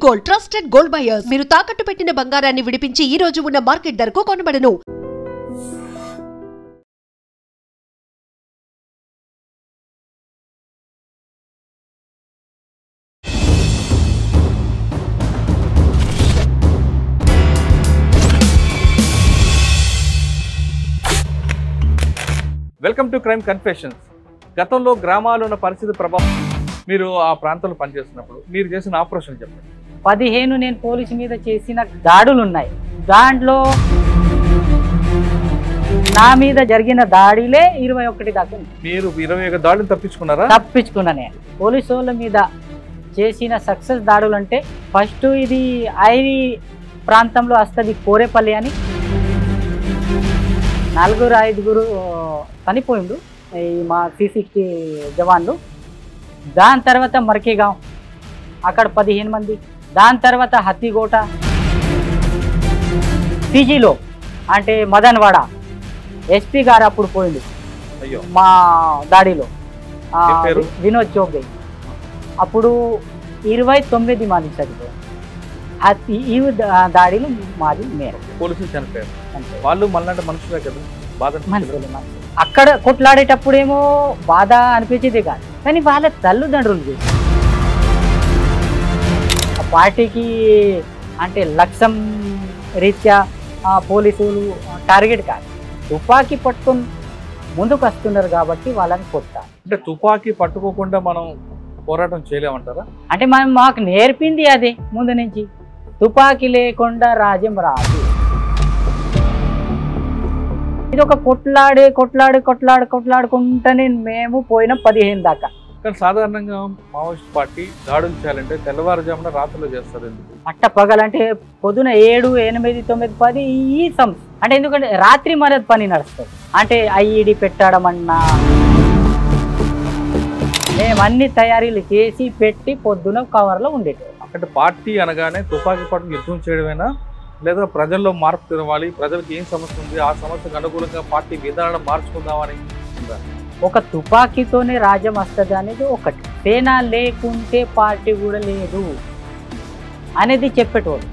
Gold, trusted gold buyers. మీరు తాకట్టు పెట్టిన బంగారాన్ని విడిపించి ఈ రోజు ఉన్న మార్కెట్ ధరకు కొనబడను. Welcome to Crime Confessions. గతంలో గ్రామాల్లో ఉన్న పరిస్థితి ప్రభావం మీరు ఆ ప్రాంతంలో పనిచేస్తున్నప్పుడు మీరు చేసిన ఆపరేషన్ చెప్పండి. 15 నేను పోలీసు మీద చేసిన దాడులు ఉన్నాయి. దాంట్లో నా మీద జరిగిన దాడిలే 21 దాకా. మీరు 21 దాడులు తప్పించుకున్నారా? తప్పించుకున్నా. నేను పోలీసు వాళ్ళ మీద చేసిన సక్సెస్ దాడులు అంటే ఫస్ట్ ఇది ఐరి ప్రాంతంలో వస్తుంది, కోరేపల్లి అని. 4-5 చనిపోయిండు ఈ మా C60 జవాన్లు. దాని తర్వాత మర్కేగాం, అక్కడ 15 మంది. దాని తర్వాత హత్తిగోట, పీజీలో అంటే మదన్వాడ SP గారు అప్పుడు పోయిండు మా దాడిలో, వినోద్ చౌబే. అప్పుడు 29 మంది చనిపోయారు. ఈ దాడిలో మాది మేర. పోలీసులు చనిపోయారు. వాళ్ళు మళ్ళీ మనుషులే కదా, బాధ. అక్కడ కొట్లాడేటప్పుడేమో బాధ అనిపించేది కాదు, కానీ వాళ్ళ తల్లిదండ్రులు చేసి ఆ పార్టీకి అంటే లక్ష్యం రీత్యా పోలీసులు టార్గెట్ కాదు, తుపాకీ పట్టుకొని ముందుకు వస్తున్నారు కాబట్టి వాళ్ళని కొట్టాలి. అంటే తుపాకీ పట్టుకోకుండా మనం పోరాటం చేయలేమంటారా? అంటే మాకు నేర్పింది అదే ముందు నుంచి, తుపాకీ లేకుండా రాజ్యం రాదు. ఇది ఒక కొట్లాడుకుంటూనే మేము పోయిన 15 దాకా. కానీ సాధారణంగా మావోయిస్ట్ పార్టీ దాడులు చేయాలంటే తెల్లవారుజామున రాత్రిలో చేస్తారు. ఎందుకు? పట్ట పగలంటే పొద్దున 7, 8, 9, 10 ఈ అంటే ఎందుకంటే రాత్రి మన పని నడుస్తుంది. అంటే IED పెట్టడం అన్నా మేమన్నీ తయారీలు చేసి పెట్టి పొద్దున కవర్లో ఉండేటోళ్ళం. అంటే పార్టీ అనగానే తుపాకీ పట్టుకు యుద్ధం చేయడమేనా, లేదా ప్రజల్లో మార్పు తెరవాలి, ప్రజలకు ఏం సమస్య ఉంది ఆ సమస్యకు అనుకూలంగా పార్టీ విధానం మార్చుకుందామని? ఒక తుపాకీతోనే రాజ్యం వస్తుంది అనేది ఒకటి, సేన లేకుంటే పార్టీ కూడా లేదు అనేది చెప్పేటోళ్ళు.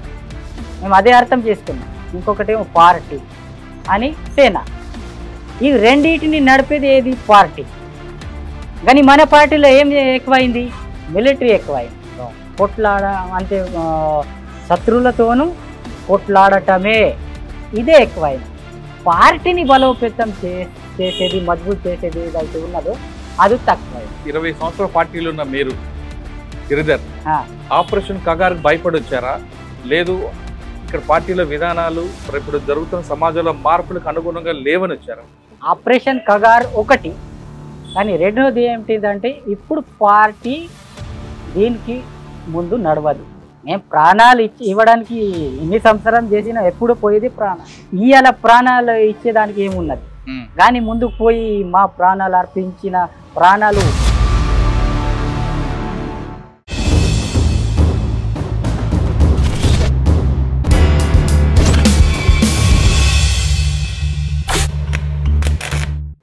మేము అదే అర్థం చేసుకున్నాం. ఇంకొకటేమో పార్టీ అని సేన, ఈ రెండింటిని నడిపేది ఏది? పార్టీ. కానీ మన పార్టీలో ఏం ఎక్కువైంది? మిలిటరీ ఎక్కువైంది. కొట్లాడ అంటే శత్రువులతోనూ కొట్లాడటమే, ఇదే ఎక్కువైంది. పార్టీని బలోపేతం చేసేది, మజబూత్ చేసేది ఏదైతే ఉన్నదో అది తక్కువైంది. 20 సంవత్సరాల పార్టీలో ఉన్న మీరు గిరిధర్ ఆపరేషన్ కగార్ భయపడి వచ్చారా, లేదు ఇక్కడ పార్టీలో విధానాలు ఇప్పుడు జరుగుతున్న సమాజంలో మార్పులకు అనుగుణంగా లేవని వచ్చారా? ఆపరేషన్ కగార్ ఒకటి, కానీ రెండోది ఏమిటిదంటే ఇప్పుడు పార్టీ దీనికి ముందు నడవదు. మేము ప్రాణాలు ఇవ్వడానికి ఎన్ని సంవత్సరం చేసినా ఎప్పుడు పోయేది ప్రాణం. ఇవాళ ప్రాణాలు ఇచ్చేదానికి ఏమున్నది? కానీ ముందుకు పోయి మా ప్రాణాలు అర్పించిన ప్రాణాలు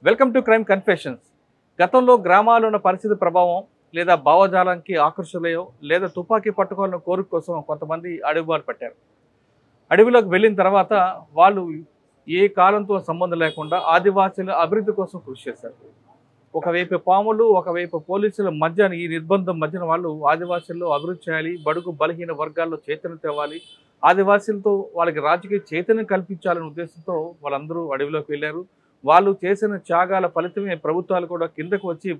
వెల్కమ్ టు క్రైమ్ కన్ఫెషన్స్. గతంలో గ్రామాల్లో ఉన్న పరిస్థితి ప్రభావం లేదా భావజాలానికి ఆకర్షులయో లేదా తుపాకీ పట్టుకోవాలన్న కోరిక కోసం కొంతమంది అడవిబాటు పెట్టారు. అడవిలోకి వెళ్ళిన తర్వాత వాళ్ళు ఏ కాలంతో సంబంధం లేకుండా ఆదివాసీల అభివృద్ధి కోసం కృషి చేశారు. ఒకవైపు పాములు, ఒకవైపు పోలీసుల మధ్య ఈ నిర్బంధం మధ్యన వాళ్ళు ఆదివాసీల్లో అభివృద్ధి చేయాలి, బడుగు బలహీన వర్గాల్లో చైతన్యం తేవాలి, ఆదివాసీలతో వాళ్ళకి రాజకీయ చైతన్యం కల్పించాలనే ఉద్దేశంతో వాళ్ళందరూ అడవిలోకి వెళ్ళారు. వాళ్ళు చేసిన త్యాగాల ఫలితమే ప్రభుత్వాలు కూడా కిందకు వచ్చి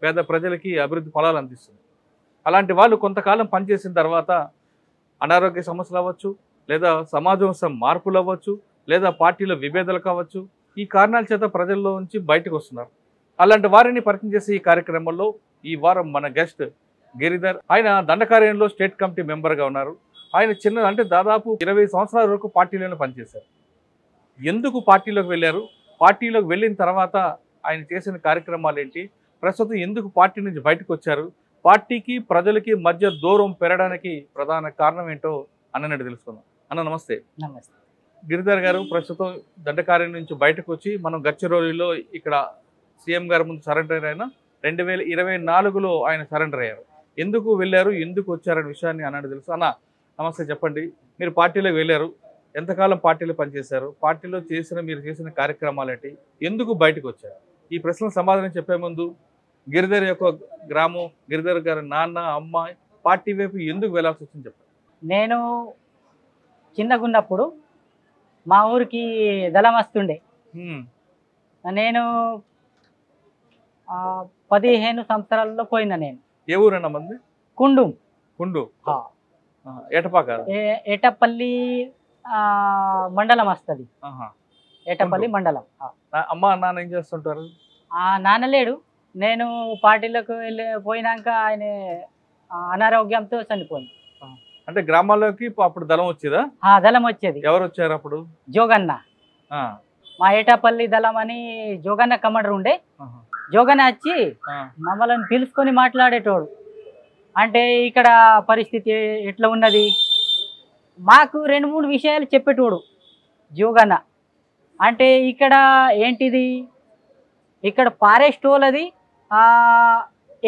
పేద ప్రజలకి అభివృద్ధి ఫలాలు అందిస్తుంది. అలాంటి వాళ్ళు కొంతకాలం పనిచేసిన తర్వాత అనారోగ్య సమస్యలు అవ్వచ్చు, లేదా సమాజం మార్పులు అవ్వచ్చు, లేదా పార్టీలో విభేదాలు కావచ్చు, ఈ కారణాల చేత ప్రజల్లో నుంచి బయటకు వస్తున్నారు. అలాంటి వారిని పరిచయం చేసే ఈ కార్యక్రమంలో ఈ వారం మన గెస్ట్ గిరిధర్. ఆయన దండకార్యంలో స్టేట్ కమిటీ మెంబర్గా ఉన్నారు. ఆయన అంటే దాదాపు 20 సంవత్సరాల వరకు పార్టీలోనే పనిచేశారు. ఎందుకు పార్టీలోకి వెళ్ళారు, పార్టీలోకి వెళ్ళిన తర్వాత ఆయన చేసిన కార్యక్రమాలు ఏంటి, ప్రస్తుతం ఎందుకు పార్టీ నుంచి బయటకు వచ్చారు, పార్టీకి ప్రజలకి మధ్య దూరం పెరగడానికి ప్రధాన కారణం ఏంటో అన్నట్టు తెలుసుకుందాం. అన్న నమస్తే. నమస్తే. గిరిధర్ గారు ప్రస్తుతం దండకార్యం నుంచి బయటకు వచ్చి మనం గచ్చిరోలిలో ఇక్కడ సీఎం గారి ముందు సరెండర్ అయిన 2024లో ఆయన సరెండర్ అయ్యారు. ఎందుకు వెళ్ళారు, ఎందుకు వచ్చారనే విషయాన్ని అన్నట్టు తెలుసు. అన్న నమస్తే, చెప్పండి. మీరు పార్టీలోకి వెళ్ళారు, ఎంతకాలం పార్టీలో పనిచేశారు, పార్టీలో మీరు చేసిన కార్యక్రమాలు ఏంటి, ఎందుకు బయటకు వచ్చారు? ఈ ప్రశ్నలకు సమాధానం చెప్పే ముందు గిరిధర్ యొక్క గ్రామం, గిరిధర్ గారి నాన్న అమ్మ పార్టీ వైపు ఎందుకు వెళ్ళాల్సి వచ్చింది చెప్పండి. నేను చిన్నగున్నప్పుడు మా ఊరికి దళం వస్తుండే. నేను 15 సంవత్సరాలలో పోయినా. నేను ఏ ఊరన్నా మంది? కుండు. ఏటపాక, ఏటపల్లి మండలం వస్తుంది. ఏటపల్లి మండలం. అమ్మ నాన్న ఏం చేస్తుంటారు? నాన్న లేడు. నేను పార్టీలకు పోయినాక ఆయన అనారోగ్యంతో చనిపోయింది. అంటే గ్రామాల్లోకి అప్పుడు దళం వచ్చేదా? దళం వచ్చేది. ఎవరు వచ్చారు అప్పుడు? జోగన్న. మా ఏటాపల్లి దళం అని జోగన్న కమాండర్ ఉండే. జోగన్న వచ్చి మమ్మల్ని పిలుచుకొని మాట్లాడేటోడు. అంటే ఇక్కడ పరిస్థితి ఎట్లా ఉన్నది మాకు 2-3 విషయాలు చెప్పేటోడు జోగన్న. అంటే ఇక్కడ ఏంటిది, ఇక్కడ ఫారెస్ట్ వాళ్ళది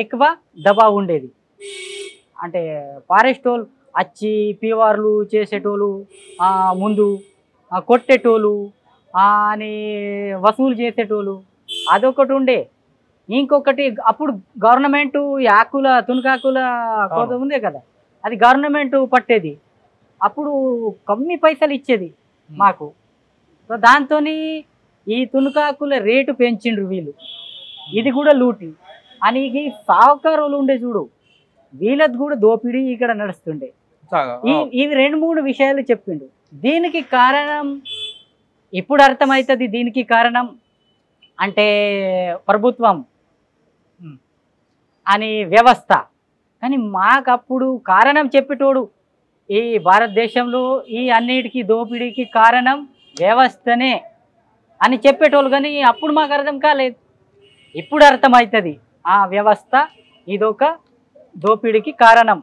ఎక్కువ దబావు ఉండేది. అంటే ఫారెస్ట్ వాళ్ళు వచ్చి పీవార్లు చేసేటోళ్ళు, ముందు కొట్టేటోళ్ళు అని వసూలు చేసేటోళ్ళు, అదొకటి ఉండే. ఇంకొకటి అప్పుడు గవర్నమెంట్ ఆకుల తునకాకుల కోత ఉందే కదా, అది గవర్నమెంట్ పట్టేది. అప్పుడు కమ్మి పైసలు ఇచ్చేది మాకు. సో దాంతో ఈ తునకాకుల రేటు పెంచిండ్రు వీళ్ళు. ఇది కూడా లూటి అని సావుకారులు ఉండే చూడు, వీళ్ళది కూడా దోపిడీ ఇక్కడ నడుస్తుండే. ఇవి 2-3 విషయాలు చెప్పిండు. దీనికి కారణం ఇప్పుడు అర్థమవుతుంది. దీనికి కారణం అంటే ప్రభుత్వం అని వ్యవస్థ. కానీ మాకప్పుడు కారణం చెప్పేటోడు ఈ భారతదేశంలో ఈ అన్నిటికీ దోపిడీకి కారణం వ్యవస్థనే అని చెప్పేటోళ్ళు. కానీ అప్పుడు మాకు అర్థం కాలేదు. ఇప్పుడు అర్థమవుతుంది ఆ వ్యవస్థ ఇదొక దోపిడీకి కారణం,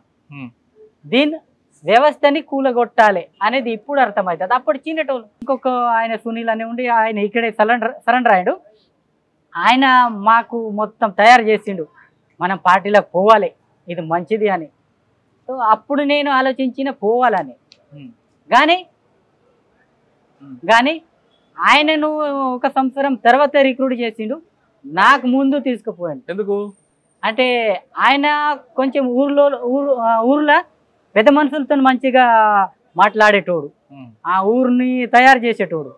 దీని వ్యవస్థని కూలగొట్టాలి అనేది ఇప్పుడు అర్థమవుతుంది. అప్పుడు చిన్నటోళ్ళు. ఇంకొక ఆయన సునీల్ అని ఉండి, ఆయన ఇక్కడే సరెండర్ అయ్యాడు. ఆయన మాకు మొత్తం తయారు చేసిండు, మనం పార్టీలోకి పోవాలి, ఇది మంచిది అని. సో అప్పుడు నేను ఆలోచించిన పోవాలని. కానీ ఆయనను 1 సంవత్సరం తర్వాత రిక్రూట్ చేసిండు, నాకు ముందు తీసుకుపోయాడు. ఎందుకు అంటే ఆయన కొంచెం ఊర్లో పెద్ద మనుషులతో మంచిగా మాట్లాడేటోడు, ఆ ఊరిని తయారు చేసేటోడు.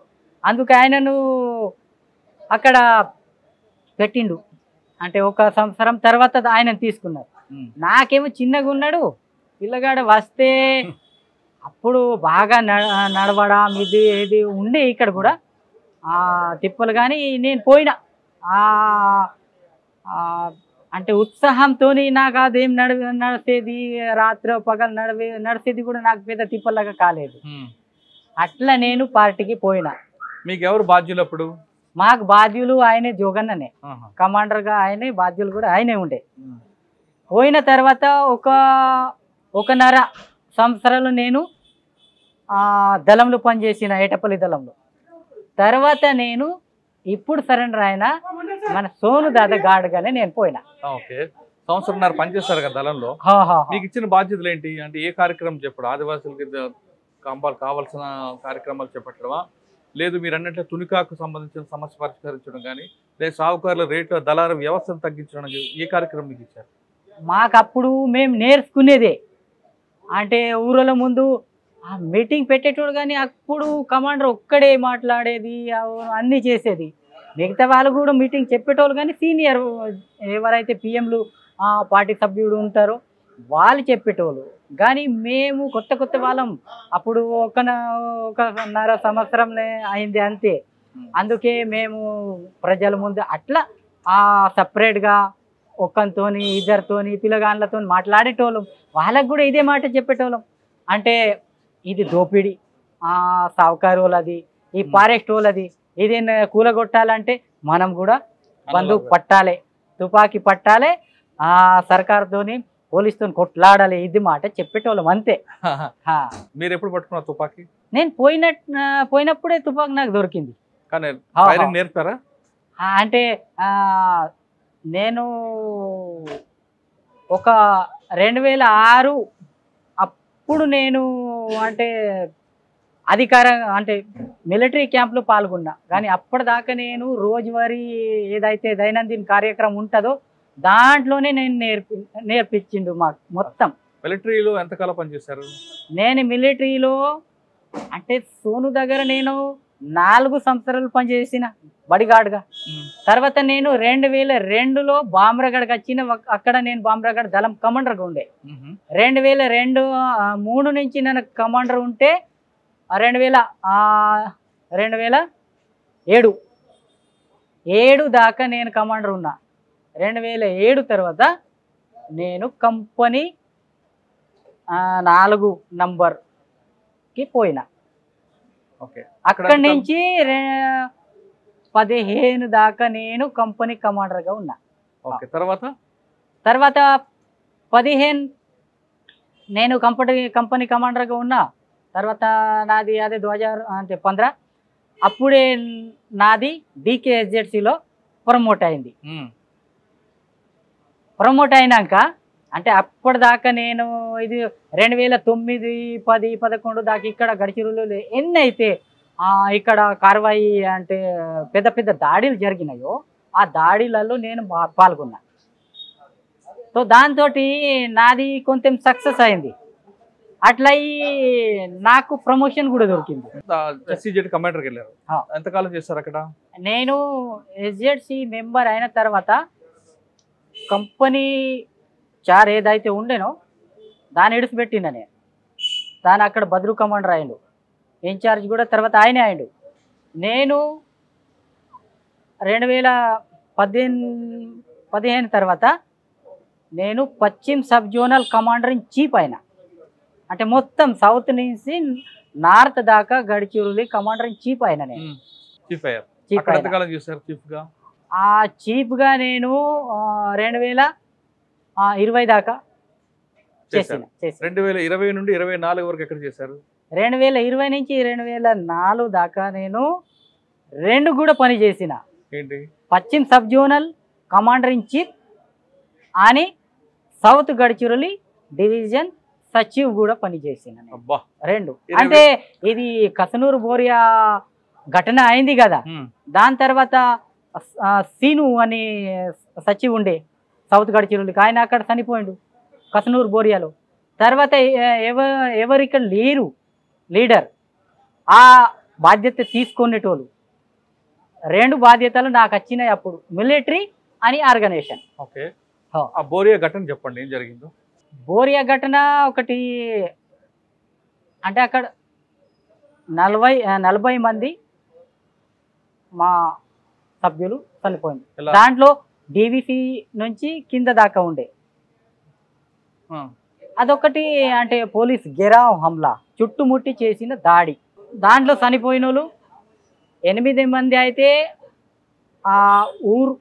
అందుకు ఆయనను అక్కడ పెట్టిండు. అంటే 1 సంవత్సరం తర్వాత ఆయనను తీసుకున్నారు. నాకేమో చిన్నగా ఉన్నాడు పిల్లగాడు. వస్తే అప్పుడు బాగా నడవడం ఇది ఏది ఉండే ఇక్కడ కూడా తిప్పలు. కానీ నేను పోయినా అంటే ఉత్సాహంతో. నాకు అదేం నడిచేది రాత్రి పగలు నడిచేది కూడా నాకు పెద్ద తిప్పలాగా కాలేదు. అట్లా నేను పార్టీకి పోయినా. మీకు ఎవరు బాధ్యులు అప్పుడు? మాకు బాధ్యులు ఆయనే, జోగన్ననే కమాండర్గా. ఆయనే బాధ్యులు కూడా ఆయనే ఉండే. పోయిన తర్వాత 1.5 సంవత్సరాలు నేను దళంలో పనిచేసిన, ఏటపల్లి దళంలో. తర్వాత నేను ఇప్పుడు సరెండర్ అయిన మన సోను దాదా గాడుగానే నేను పోయినా. సంవత్సరంన్నర పనిచేస్తారు కదా దళంలో. మీకు ఇచ్చిన బాధ్యతలు ఏంటి? అంటే ఏ కార్యక్రమం చెప్పడం? ఆదివాసులకి కావాల్సిన కార్యక్రమాలు చేపట్టడమా, లేదు మీరు అన్నట్టు తునికాకు సంబంధించిన సమస్య పరిష్కరించడం కానీ, లేదు సాగుకారుల రేటు దళార వ్యవస్థను తగ్గించడం, ఏ కార్యక్రమం మీకు ఇచ్చారు? మాకు అప్పుడు మేము నేర్చుకునేదే. అంటే ఊరిలో ముందు మీటింగ్ పెట్టేటోడు, కానీ అప్పుడు కమాండర్ ఒక్కడే మాట్లాడేది, అన్నీ చేసేది. మిగతా వాళ్ళు కూడా మీటింగ్ చెప్పేటోళ్ళు, కానీ సీనియర్ ఎవరైతే పిఎంలు పార్టీ సభ్యుడు ఉంటారో వాళ్ళు చెప్పేటోళ్ళు. కానీ మేము కొత్త వాళ్ళం. అప్పుడు 1.5 సంవత్సరం అయింది అంతే. అందుకే మేము ప్రజల ముందు అట్లా సపరేట్గా ఒక్కరితోని 2 పిల్లగాళ్ళతో మాట్లాడేటోళ్ళం. వాళ్ళకు కూడా ఇదే మాట చెప్పేటోళ్ళం. అంటే ఇది దోపిడీ, సావుకారు వాళ్ళది, ఈ ఫారెస్ట్ వాళ్ళది, ఇది కూలగొట్టాలంటే మనం కూడా బందూకు పట్టాలి, తుపాకీ పట్టాలి, సర్కారుతోని పోలీసుతో కొట్లాడాలి, ఇది మాట చెప్పేటోళ్ళం అంతే. మీరు ఎప్పుడు పట్టుకున్నారు తుపాకీ? నేను పోయినప్పుడే తుపాకీ నాకు దొరికింది. నేర్పారా? అంటే నేను 2006 అప్పుడు నేను అంటే అధికార అంటే మిలిటరీ క్యాంప్లో పాల్గొన్నా. కానీ అప్పటిదాకా నేను రోజువారీ ఏదైతే దైనందిన కార్యక్రమం ఉంటుందో దాంట్లోనే నేను నేర్పించిండు మాకు మొత్తం. మిలిటరీలో ఎంతకాలం పనిచేశారు? నేను మిలిటరీలో అంటే సోను దగ్గర నేను 4 సంవత్సరాలు పనిచేసిన బడిగార్డ్గా. తర్వాత నేను 2002లో బామ్రగఢ్కి వచ్చిన. అక్కడ నేను బామ్రగఢ్ దళం కమాండర్గా ఉండే. 2003 నుంచి నేను కమాండర్ ఉంటే 2007 దాకా నేను కమాండర్ ఉన్నా. 2007 తర్వాత నేను కంపెనీ 4 నంబర్కి పోయినా. ఓకే. అక్కడి నుంచి 15 దాకా నేను కంపెనీ కమాండర్గా ఉన్నా. ఓకే. తర్వాత 15 నేను కంపెనీ కమాండర్గా ఉన్నా. తర్వాత నాది అదే 2015 అప్పుడే నాది DKSZCలో ప్రమోట్ అయింది. ప్రమోట్ అయినాక అంటే అప్పటిదాకా నేను ఇది 2009, 10, 11 దాకా ఇక్కడ గడిచిరోలు ఎన్ని అయితే ఇక్కడ కార్వాయి అంటే పెద్ద పెద్ద దాడులు జరిగినాయో ఆ దాడులలో నేను పాల్గొన్నా. సో దాంతో నాది కొంచెం సక్సెస్ అయింది. అట్లా నాకు ప్రమోషన్ కూడా దొరికింది. SCZ కమాండర్కి వెళ్ళారు. ఎంతకాలం చేస్తారు అక్కడ? నేను SZC మెంబర్ అయిన తర్వాత కంపెనీ 4 ఏదైతే ఉండేనో దాన్ని ఇడిచిపెట్టిన నేను. దాని అక్కడ బద్రు కమాండర్ అయ్యిండు, ఇన్ఛార్జ్ కూడా తర్వాత ఆయనే అయ్యిండు. నేను 2015 తర్వాత నేను పశ్చిమ sub zonal commander in chief అయినా. అంటే మొత్తం సౌత్ నుంచి నార్త్ దాకా గడిచిరోలి కమాండర్ ఇన్ చీఫ్ అయినా నేను. చీఫ్ అయ్యారు. ఆ చీఫ్గా నేను 2020 దాకా చేసిన. 2020 నుండి 2024 వరకు ఎక్కడ చేశారు? 2020 నుంచి 2004 దాకా నేను 2 కూడా పని చేసిన. ఏంటి? పశ్చిమ sub zonal commander in chief అని సౌత్ గడ్చిరోలి డివిజన్ సచివ్ కూడా పనిచేసిన 2. అంటే ఇది కసనూరు బోరియా ఘటన అయింది కదా, దాని తర్వాత సీను అని సచివ్ ఉండే సౌత్ గడ్చిరోలికి, ఆయన అక్కడ చనిపోయిండు కసనూరు బోరియాలో. తర్వాత ఎవరు ఇక్కడ లేరు లీడర్, ఆ బాధ్యత తీసుకునేటోళ్ళు. 2 బాధ్యతలు నాకు వచ్చినాయి అప్పుడు, మిలిటరీ అని ఆర్గనైజేషన్. ఓకే. ఆ బోరియా ఘటన చెప్పండి, ఏం జరిగిందో. బోరియా ఘటన ఒకటి అంటే అక్కడ 40 మంది మా సభ్యులు చనిపోయింది. దాంట్లో DVC నుంచి కింద దాకా ఉండే. అదొకటి అంటే పోలీస్ గెరావ్ హమ్లా, చుట్టుముట్టి చేసిన దాడి. దాంట్లో చనిపోయిన వాళ్ళు 8 మంది అయితే ఆ ఊరు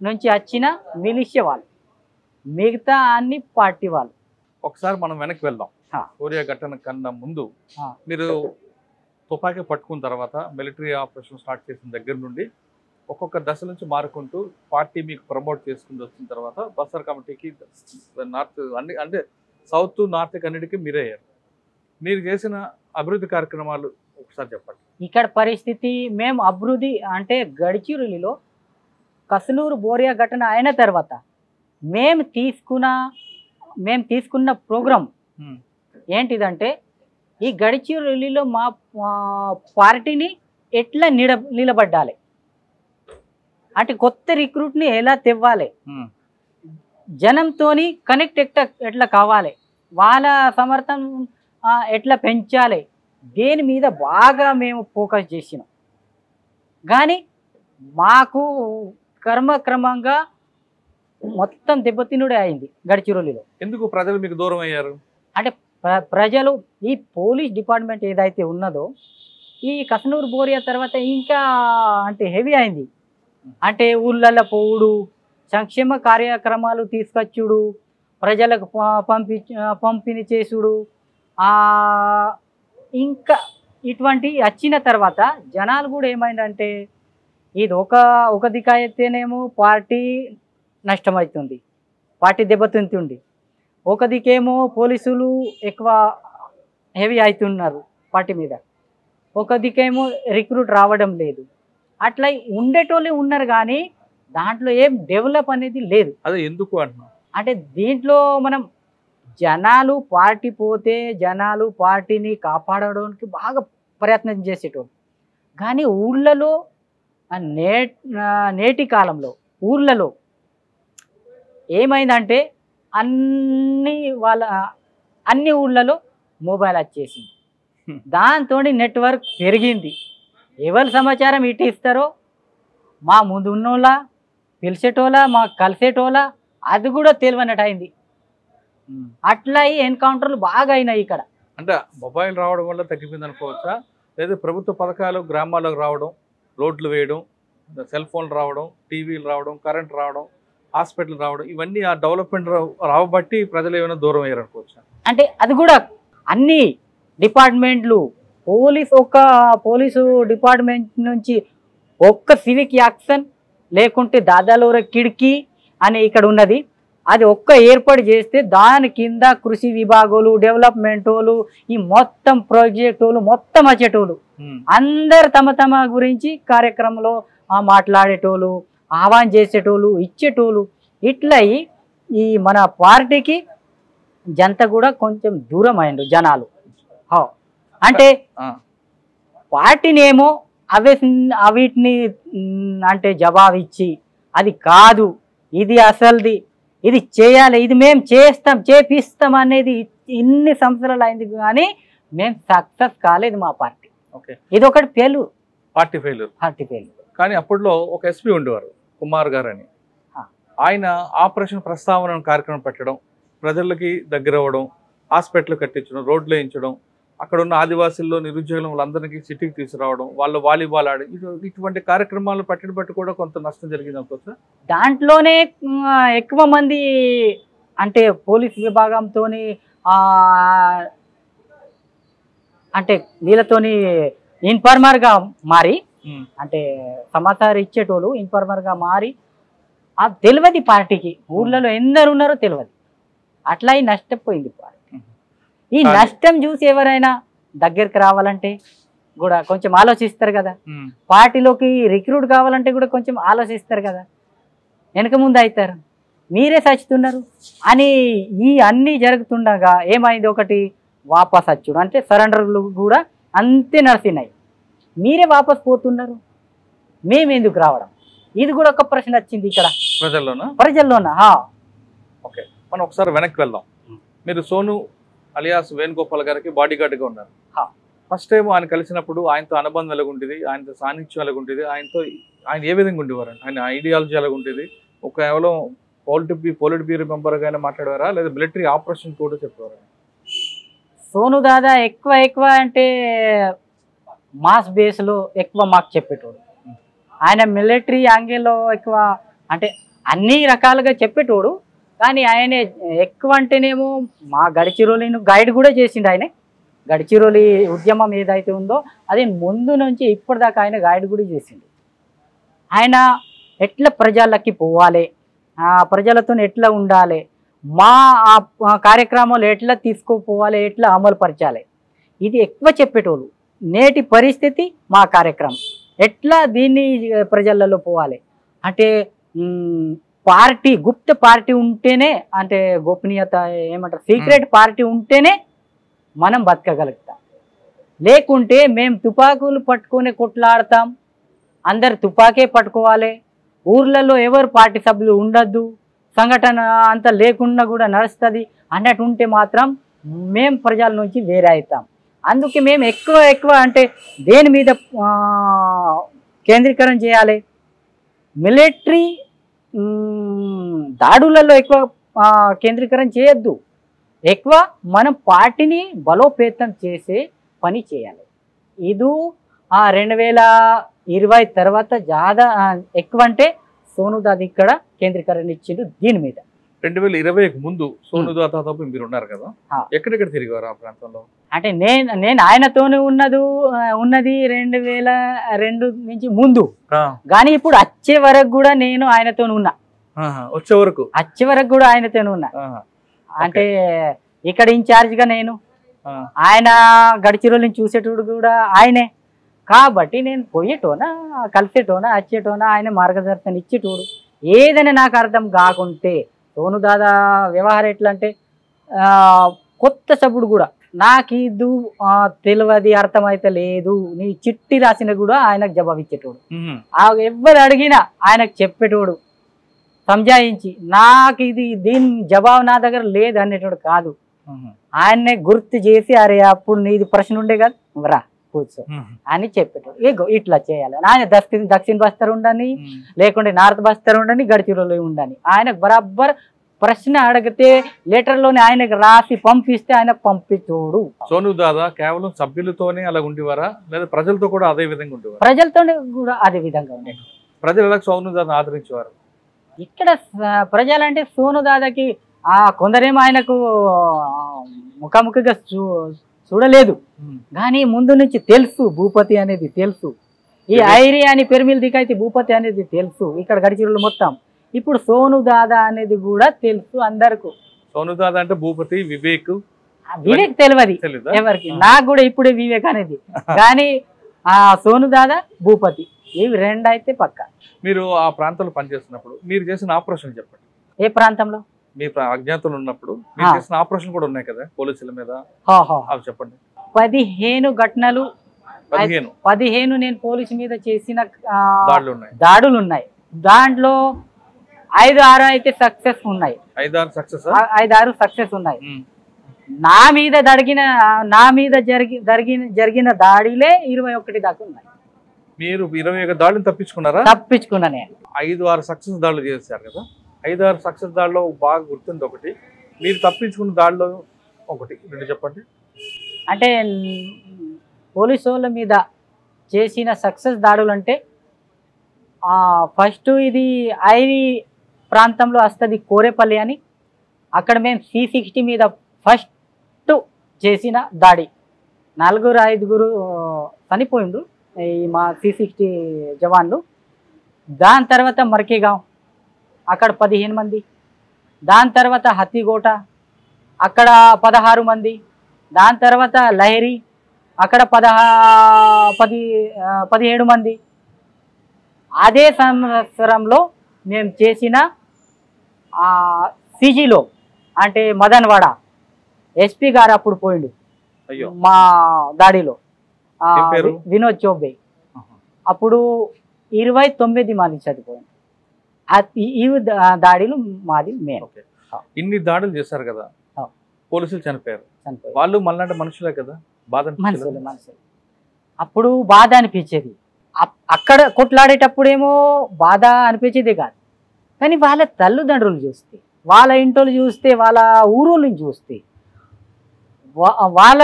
నుంచి వచ్చిన మిలిషియా వాళ్ళు, మిగతా అన్ని పార్టీ వాళ్ళు. ఒకసారి మనం వెనక్కి వెళ్దాం. బోరియా ఘటన కన్నా ముందు మీరు తుపాకీ పట్టుకున్న తర్వాత మిలిటరీ ఆపరేషన్ స్టార్ట్ చేసిన దగ్గర నుండి ఒక్కొక్క దశ నుంచి మారుకుంటూ పార్టీ మీకు ప్రమోట్ చేసుకుని వచ్చిన తర్వాత బస్తర్ కమిటీకి నార్త్ అన్ని అంటే సౌత్ నార్త్ అన్నిటికీ మీరే అయ్యారు. మీరు చేసిన అభివృద్ధి కార్యక్రమాలు ఒకసారి చెప్పండి. ఇక్కడ పరిస్థితి మేము అభివృద్ధి అంటే గడ్చిరోలిలో కసనూరు బోరియా ఘటన అయిన తర్వాత మేము తీసుకున్న ప్రోగ్రాం ఏంటిదంటే ఈ గడ్చిరోలిలో మా పార్టీని ఎట్లా నిలబడ్డాలి అంటే కొత్త రిక్రూట్ని ఎలా తెవ్వాలి, జనంతోని కనెక్ట్ ఎట్లా కావాలి, వాళ్ళ సమర్థం ఎట్లా పెంచాలి, దేని మీద బాగా మేము ఫోకస్ చేసినాం. కానీ మాకు క్రమంగా మొత్తం దెబ్బతినుడే అయింది గడ్చిరోలిలో. ఎందుకు ప్రజలు మీకు దూరం అయ్యారు అంటే ప్రజలు ఈ పోలీస్ డిపార్ట్మెంట్ ఏదైతే ఉన్నదో ఈ కసనూరు బోరియా తర్వాత ఇంకా అంటే హెవీ అయింది. అంటే ఊళ్ళల్లో పోవుడు, సంక్షేమ కార్యక్రమాలు తీసుకొచ్చుడు, ప్రజలకు పంపిణీ చేసుడు, ఇంకా ఇటువంటి వచ్చిన తర్వాత జనాలు కూడా ఏమైందంటే ఇది ఒక దిక్కు అయితేనేమో పార్టీ నష్టమవుతుంది, పార్టీ దెబ్బతింటుంది, ఒక దిక్కేమో పోలీసులు ఎక్కువ హెవీ అవుతున్నారు పార్టీ మీద, ఒక దిక్కేమో రిక్రూట్ రావడం లేదు. అట్లా ఉండేటోళ్ళే ఉన్నారు కానీ దాంట్లో ఏం డెవలప్ అనేది లేదు. అదే ఎందుకు అంటున్నాం అంటే దీంట్లో మనం జనాలు పార్టీ పోతే జనాలు పార్టీని కాపాడడానికి బాగా ప్రయత్నం చేసేటోళ్ళు, కానీ ఊళ్ళలో నేటి కాలంలో ఊళ్ళలో ఏమైందంటే అన్ని ఊళ్ళలో మొబైల్ వచ్చేసింది. దాంతో నెట్వర్క్ పెరిగింది. ఎవరి సమాచారం ఇటు ఇస్తారో మా ముందు ఉన్నోళ్ళ పిలిచేటోళ్ళ మా కలిసేటోళ్ళ అది కూడా తెలియనట్టు అయింది. అట్లా ఎన్కౌంటర్లు బాగా అయినాయి ఇక్కడ. అంటే మొబైల్ రావడం వల్ల తగ్గిపోయింది అనుకోవచ్చా, లేదా ప్రభుత్వ పథకాలు గ్రామాలకు రావడం, రోడ్లు వేయడం, సెల్ ఫోన్లు రావడం, టీవీలు రావడం, కరెంట్ రావడం, హాస్పిటల్ రావడం, ఇవన్నీ ఆ డెవలప్మెంట్ రావబట్టి ప్రజలు ఏమైనా దూరం అయ్యారు అనుకోవచ్చా? అంటే అది కూడా అన్ని డిపార్ట్మెంట్లు పోలీసు డిపార్ట్మెంట్ నుంచి ఒక్క సివిక్ యాక్షన్ లేకుంటే దాదాలూర కిడికి అని ఇక్కడ ఉన్నది, అది ఒక్క ఏర్పాటు చేస్తే దాని కింద కృషి విభాగాలు డెవలప్మెంట్ వాళ్ళు ఈ మొత్తం ప్రాజెక్టులు మొత్తం వచ్చేటోళ్ళు అందరు తమ తమ గురించి కార్యక్రమంలో మాట్లాడేటోళ్ళు, ఆహ్వానం చేసేటోళ్ళు, ఇచ్చేటోళ్ళు. ఇట్లా ఈ మన పార్టీకి జంత కూడా కొంచెం దూరం అయిండు జనాలు. అంటే పార్టీనేమో వీటిని అంటే జవాబు ఇచ్చి అది కాదు, ఇది అసలుది, ఇది చేయాలి, ఇది మేము చేస్తాం చేపిస్తాం అనేది ఇన్ని సంవత్సరాలు అయింది కానీ మేము సక్సెస్ కాలేదు మా పార్టీ. ఇది ఒకటి పార్టీ ఫెయిల్యూర్. కానీ అప్పట్లో ఒక ఎస్పీ ఉండేవారు కుమార్ గారు అని, ఆయన ఆపరేషన్ ప్రస్తావన కార్యక్రమం పెట్టడం, ప్రజలకి దగ్గర అవ్వడం, హాస్పిటల్ కట్టించడం, రోడ్లు వేయించడం, అక్కడ ఉన్న ఆదివాసుల్లో నిరుద్యోగులు వాళ్ళందరికీ సిటీకి తీసుకురావడం, వాళ్ళు వాలీబాల్ ఆడి ఇటువంటి కార్యక్రమాలు పెట్టడం బట్టి కూడా కొంత నష్టం జరిగింది అనుకోవచ్చు. దాంట్లోనే ఎక్కువ మంది అంటే పోలీస్ విభాగంతో అంటే వీళ్ళతోని ఇన్ఫార్మర్గా మారి అంటే సమాచారం ఇచ్చేటోళ్ళు ఇన్ఫార్మర్గా మారి అది తెలియదు పార్టీకి, ఊర్లలో ఎందరు ఉన్నారో తెలియదు. అట్లా నష్టపోయింది పార్టీ. ఈ నష్టం చూసి ఎవరైనా దగ్గరికి రావాలంటే కూడా కొంచెం ఆలోచిస్తారు కదా, పార్టీలోకి రిక్రూట్ కావాలంటే కూడా కొంచెం ఆలోచిస్తారు కదా, వెనక ముందు అవుతారు, మీరే సచ్చుతున్నారు అని ఈ అన్నీ జరుగుతుండగా ఏమైంది, ఒకటి వాపస్ వచ్చుడు అంటే సరెండర్లు కూడా అంతే నడిచినాయి, మీరే వాపస్ పోతున్నారు, మేమెందుకు రావడం, ఇది కూడా ఒక ప్రశ్న వచ్చింది ఇక్కడ ప్రజల్లోనా. ఓకే, మనం ఒకసారి వెనక్కి వెళ్దాం. మీరు సోను అలియాస్ వేణుగోపాల్ గారికి బాడీ గార్డ్గా ఉన్నారు. ఫస్ట్ టైం ఆయన కలిసినప్పుడు ఆయనతో అనుబంధం ఎలాగుంటుంది, ఆయనతో సాన్నిధ్యం ఎలాగుంటుంది, ఆయన ఏ విధంగా ఉండేవారు, ఆయన ఐడియాలజీ ఎలాగుంటుంది, ఒక కేవలం పోలిట్ బ్యూరో మెంబర్గానే మాట్లాడేవారా లేదా మిలిటరీ ఆపరేషన్ కూడా చెప్పేవారా? సోను దాదా ఎక్కువ అంటే మాస్ బేస్లో ఎక్కువ మాకు చెప్పేటోడు. ఆయన మిలిటరీ యాంగిల్లో ఎక్కువ అంటే అన్ని రకాలుగా చెప్పేటోడు, కానీ ఆయన ఎక్కువ అంటేనేమో మా గడిచిరోలిని గైడ్ కూడా చేసిండు. ఆయన గడిచిరోలి ఉద్యమం ఏదైతే ఉందో అది ముందు నుంచి ఇప్పటిదాకా ఆయన గైడ్ కూడా చేసిండు. ఆయన ఎట్లా ప్రజలకి పోవాలి, ప్రజలతో ఎట్లా ఉండాలి, మా కార్యక్రమాలు ఎట్లా తీసుకుపోవాలి, ఎట్లా అమలు పరచాలి, ఇది ఎక్కువ చెప్పేటోళ్ళు. నేటి పరిస్థితి మా కార్యక్రమం ఎట్లా దీన్ని ప్రజలలో పోవాలి అంటే పార్టీ గుప్త పార్టీ ఉంటేనే అంటే గోపనీయత ఏమంటారు సీక్రెట్ పార్టీ ఉంటేనే మనం బతకగలుగుతాం, లేకుంటే మేము తుపాకులు పట్టుకొని కొట్లాడతాం, అందరు తుపాకే పట్టుకోవాలి, ఊర్లలో ఎవరు పార్టీ సభ్యులు ఉండద్దు, సంఘటన అంతా లేకుండా కూడా నడుస్తుంది అన్నట్టు ఉంటే మాత్రం మేము ప్రజల నుంచి వేరే అవుతాం. అందుకే మేము ఎక్కువ అంటే దేని మీద కేంద్రీకరణ చేయాలి, మిలిటరీ దాడులలో ఎక్కువ కేంద్రీకరణ చేయొద్దు, ఎక్కువ మనం పార్టీని బలోపేతం చేసే పని చేయాలి. ఇది 2020 తర్వాత జాదా ఎక్కువ అంటే సోను దాదా ఇక్కడ కేంద్రీకరణ ఇచ్చిండు దీని మీద. 2020కి ముందు సోను దాదాతో మీరు ఉన్నారు కదా, ఎక్కడెక్కడ తిరిగారు ఆ ప్రాంతంలో? అంటే నేను ఆయనతోనే ఉన్నది 2002 నుంచి ముందు, కానీ ఇప్పుడు వచ్చే వరకు కూడా నేను ఆయనతో ఉన్నా, వచ్చే వరకు కూడా ఆయనతోనే ఉన్నా. అంటే ఇక్కడ ఇన్ఛార్జ్గా నేను ఆయన గడిచిరోళ్ళని చూసేటోడు కూడా ఆయనే. కాబట్టి నేను పోయేటోనా, కలిసేటోనా, వచ్చేటోనా, ఆయన మార్గదర్శనం ఇచ్చేటోడు. ఏదైనా నాకు అర్థం కాకుంటే సోను దాదా వ్యవహారం ఎట్లా అంటే కొత్త సభ్యుడు కూడా నాకు ఇది తెలియదు, అర్థమైతే లేదు, నీ చిట్టి రాసిన కూడా ఆయనకు జవాబు ఇచ్చేటోడు. ఎవరు అడిగినా ఆయనకు చెప్పేటోడు, సంజాయించి నాకు ఇది దీని జవాబు నా దగ్గర లేదు అనేటోడు కాదు. ఆయన్నే గుర్తు చేసి అరే అప్పుడు నీది ప్రశ్న ఉండే కదా రా కూర్చో అని చెప్పేటోడు. ఏగో ఇట్లా చేయాలి. ఆయన దక్షిణ బస్తర్ ఉండని, లేకుంటే నార్త్ బస్తర్ ఉండని, గడిచిరోలు ఉండని, ఆయనకు బరాబర్ ప్రశ్న అడిగితే లెటర్లోనే ఆయనకు రాసి పంపిస్తే ఆయన పంపించోడు. సోను దాదా కేవలం సభ్యులతోనే అలా ఉండేవారా లేదా ప్రజలతో కూడా అదే విధంగా ఉండేవారు? ప్రజలతోనే కూడా అదే విధంగా ఉండేది. ప్రజలు ఎలా సోను దాదా ఆదరించేవారు? ఇక్కడ ప్రజలంటే సోను దాదాకి కొందరేమో ఆయనకు ముఖాముఖిగా చూడలేదు, కానీ ముందు నుంచి తెలుసు భూపతి అనేది తెలుసు. ఈ ఐరి అని పెరిమిల్ దికైతే భూపతి అనేది తెలుసు ఇక్కడ గడిచిరోళ్ళు మొత్తం. ఇప్పుడు సోను దాదా అనేది కూడా తెలుసు అందరికి. సోను దాదా అంటే భూపతి, వివేక్ తెలియదు ఎవరికి. నాకు కూడా ఇప్పుడే వివేక్ అనేది, కానీ సోను దాదా భూపతి ఇవి రెండు అయితే పక్క. మీరు ఆ ప్రాంతంలో పనిచేస్తున్నప్పుడు మీరు చేసిన ఆపరేషన్ చెప్పండి. ఏ ప్రాంతంలో? మీ అజ్ఞాతంలో ఉన్నప్పుడు మీరు చేసిన ఆపరేషన్ కూడా ఉన్నాయి కదా పోలీసుల మీద, అవి చెప్పండి. 15 ఘటనలు, 15 నేను పోలీసు మీద చేసిన దాడులు ఉన్నాయి. దాంట్లో 5-6 అయితే సక్సెస్ ఉన్నాయి. 5-6 సక్సెస్ ఉన్నాయి. నా మీద జరిగిన దాడిలే 21 దాకా ఉన్నాయి. మీరు 21 దాడులు తప్పించుకున్నారా? తప్పించుకున్నా నేను. 5-6 సక్సెస్ దాడులు చేశారు కదా. 5-6 సక్సెస్ దాడిలో బాగా గుర్తుంది ఒకటి, మీరు తప్పించుకున్న దాడిలో ఒకటి రెండు చెప్పండి. అంటే పోలీసు వాళ్ళ మీద చేసిన సక్సెస్ దాడులు అంటే ఫస్ట్ ఇది ఐరి ప్రాంతంలో వస్తుంది కోరేపల్లి అని, అక్కడ మేము C60 మీద ఫస్ట్ చేసిన దాడి. 4-5 చనిపోయిండు ఈ మా C60 జవాన్లు. దాని తర్వాత మర్కేగాం అక్కడ 15 మంది. దాని తర్వాత హత్తిగోట అక్కడ 16 మంది. దాని తర్వాత లహరి అక్కడ 17 మంది. అదే సంవత్సరంలో మేము చేసిన సిజిలో అంటే మదన్వాడ ఎస్పీ గారు అప్పుడు పోయిండు మా దాడిలో, వినోద్ చౌబే. అప్పుడు 29 మంది చనిపోయింది. ఈ దాడిలో మాది మేము. ఇన్ని దాడులు చేశారు కదా, పోలీసులు చనిపోయారు. వాళ్ళు మళ్ళీ మనుషులే కదా, బాధ మనుషులు. అప్పుడు బాధ అనిపించేది. అక్కడ కొట్లాడేటప్పుడేమో బాధ అనిపించేది కాదు, కానీ వాళ్ళ తల్లిదండ్రులు చూస్తే, వాళ్ళ ఇంటోళ్ళు చూస్తే, వాళ్ళ ఊరోళ్ళని చూస్తే, వాళ్ళ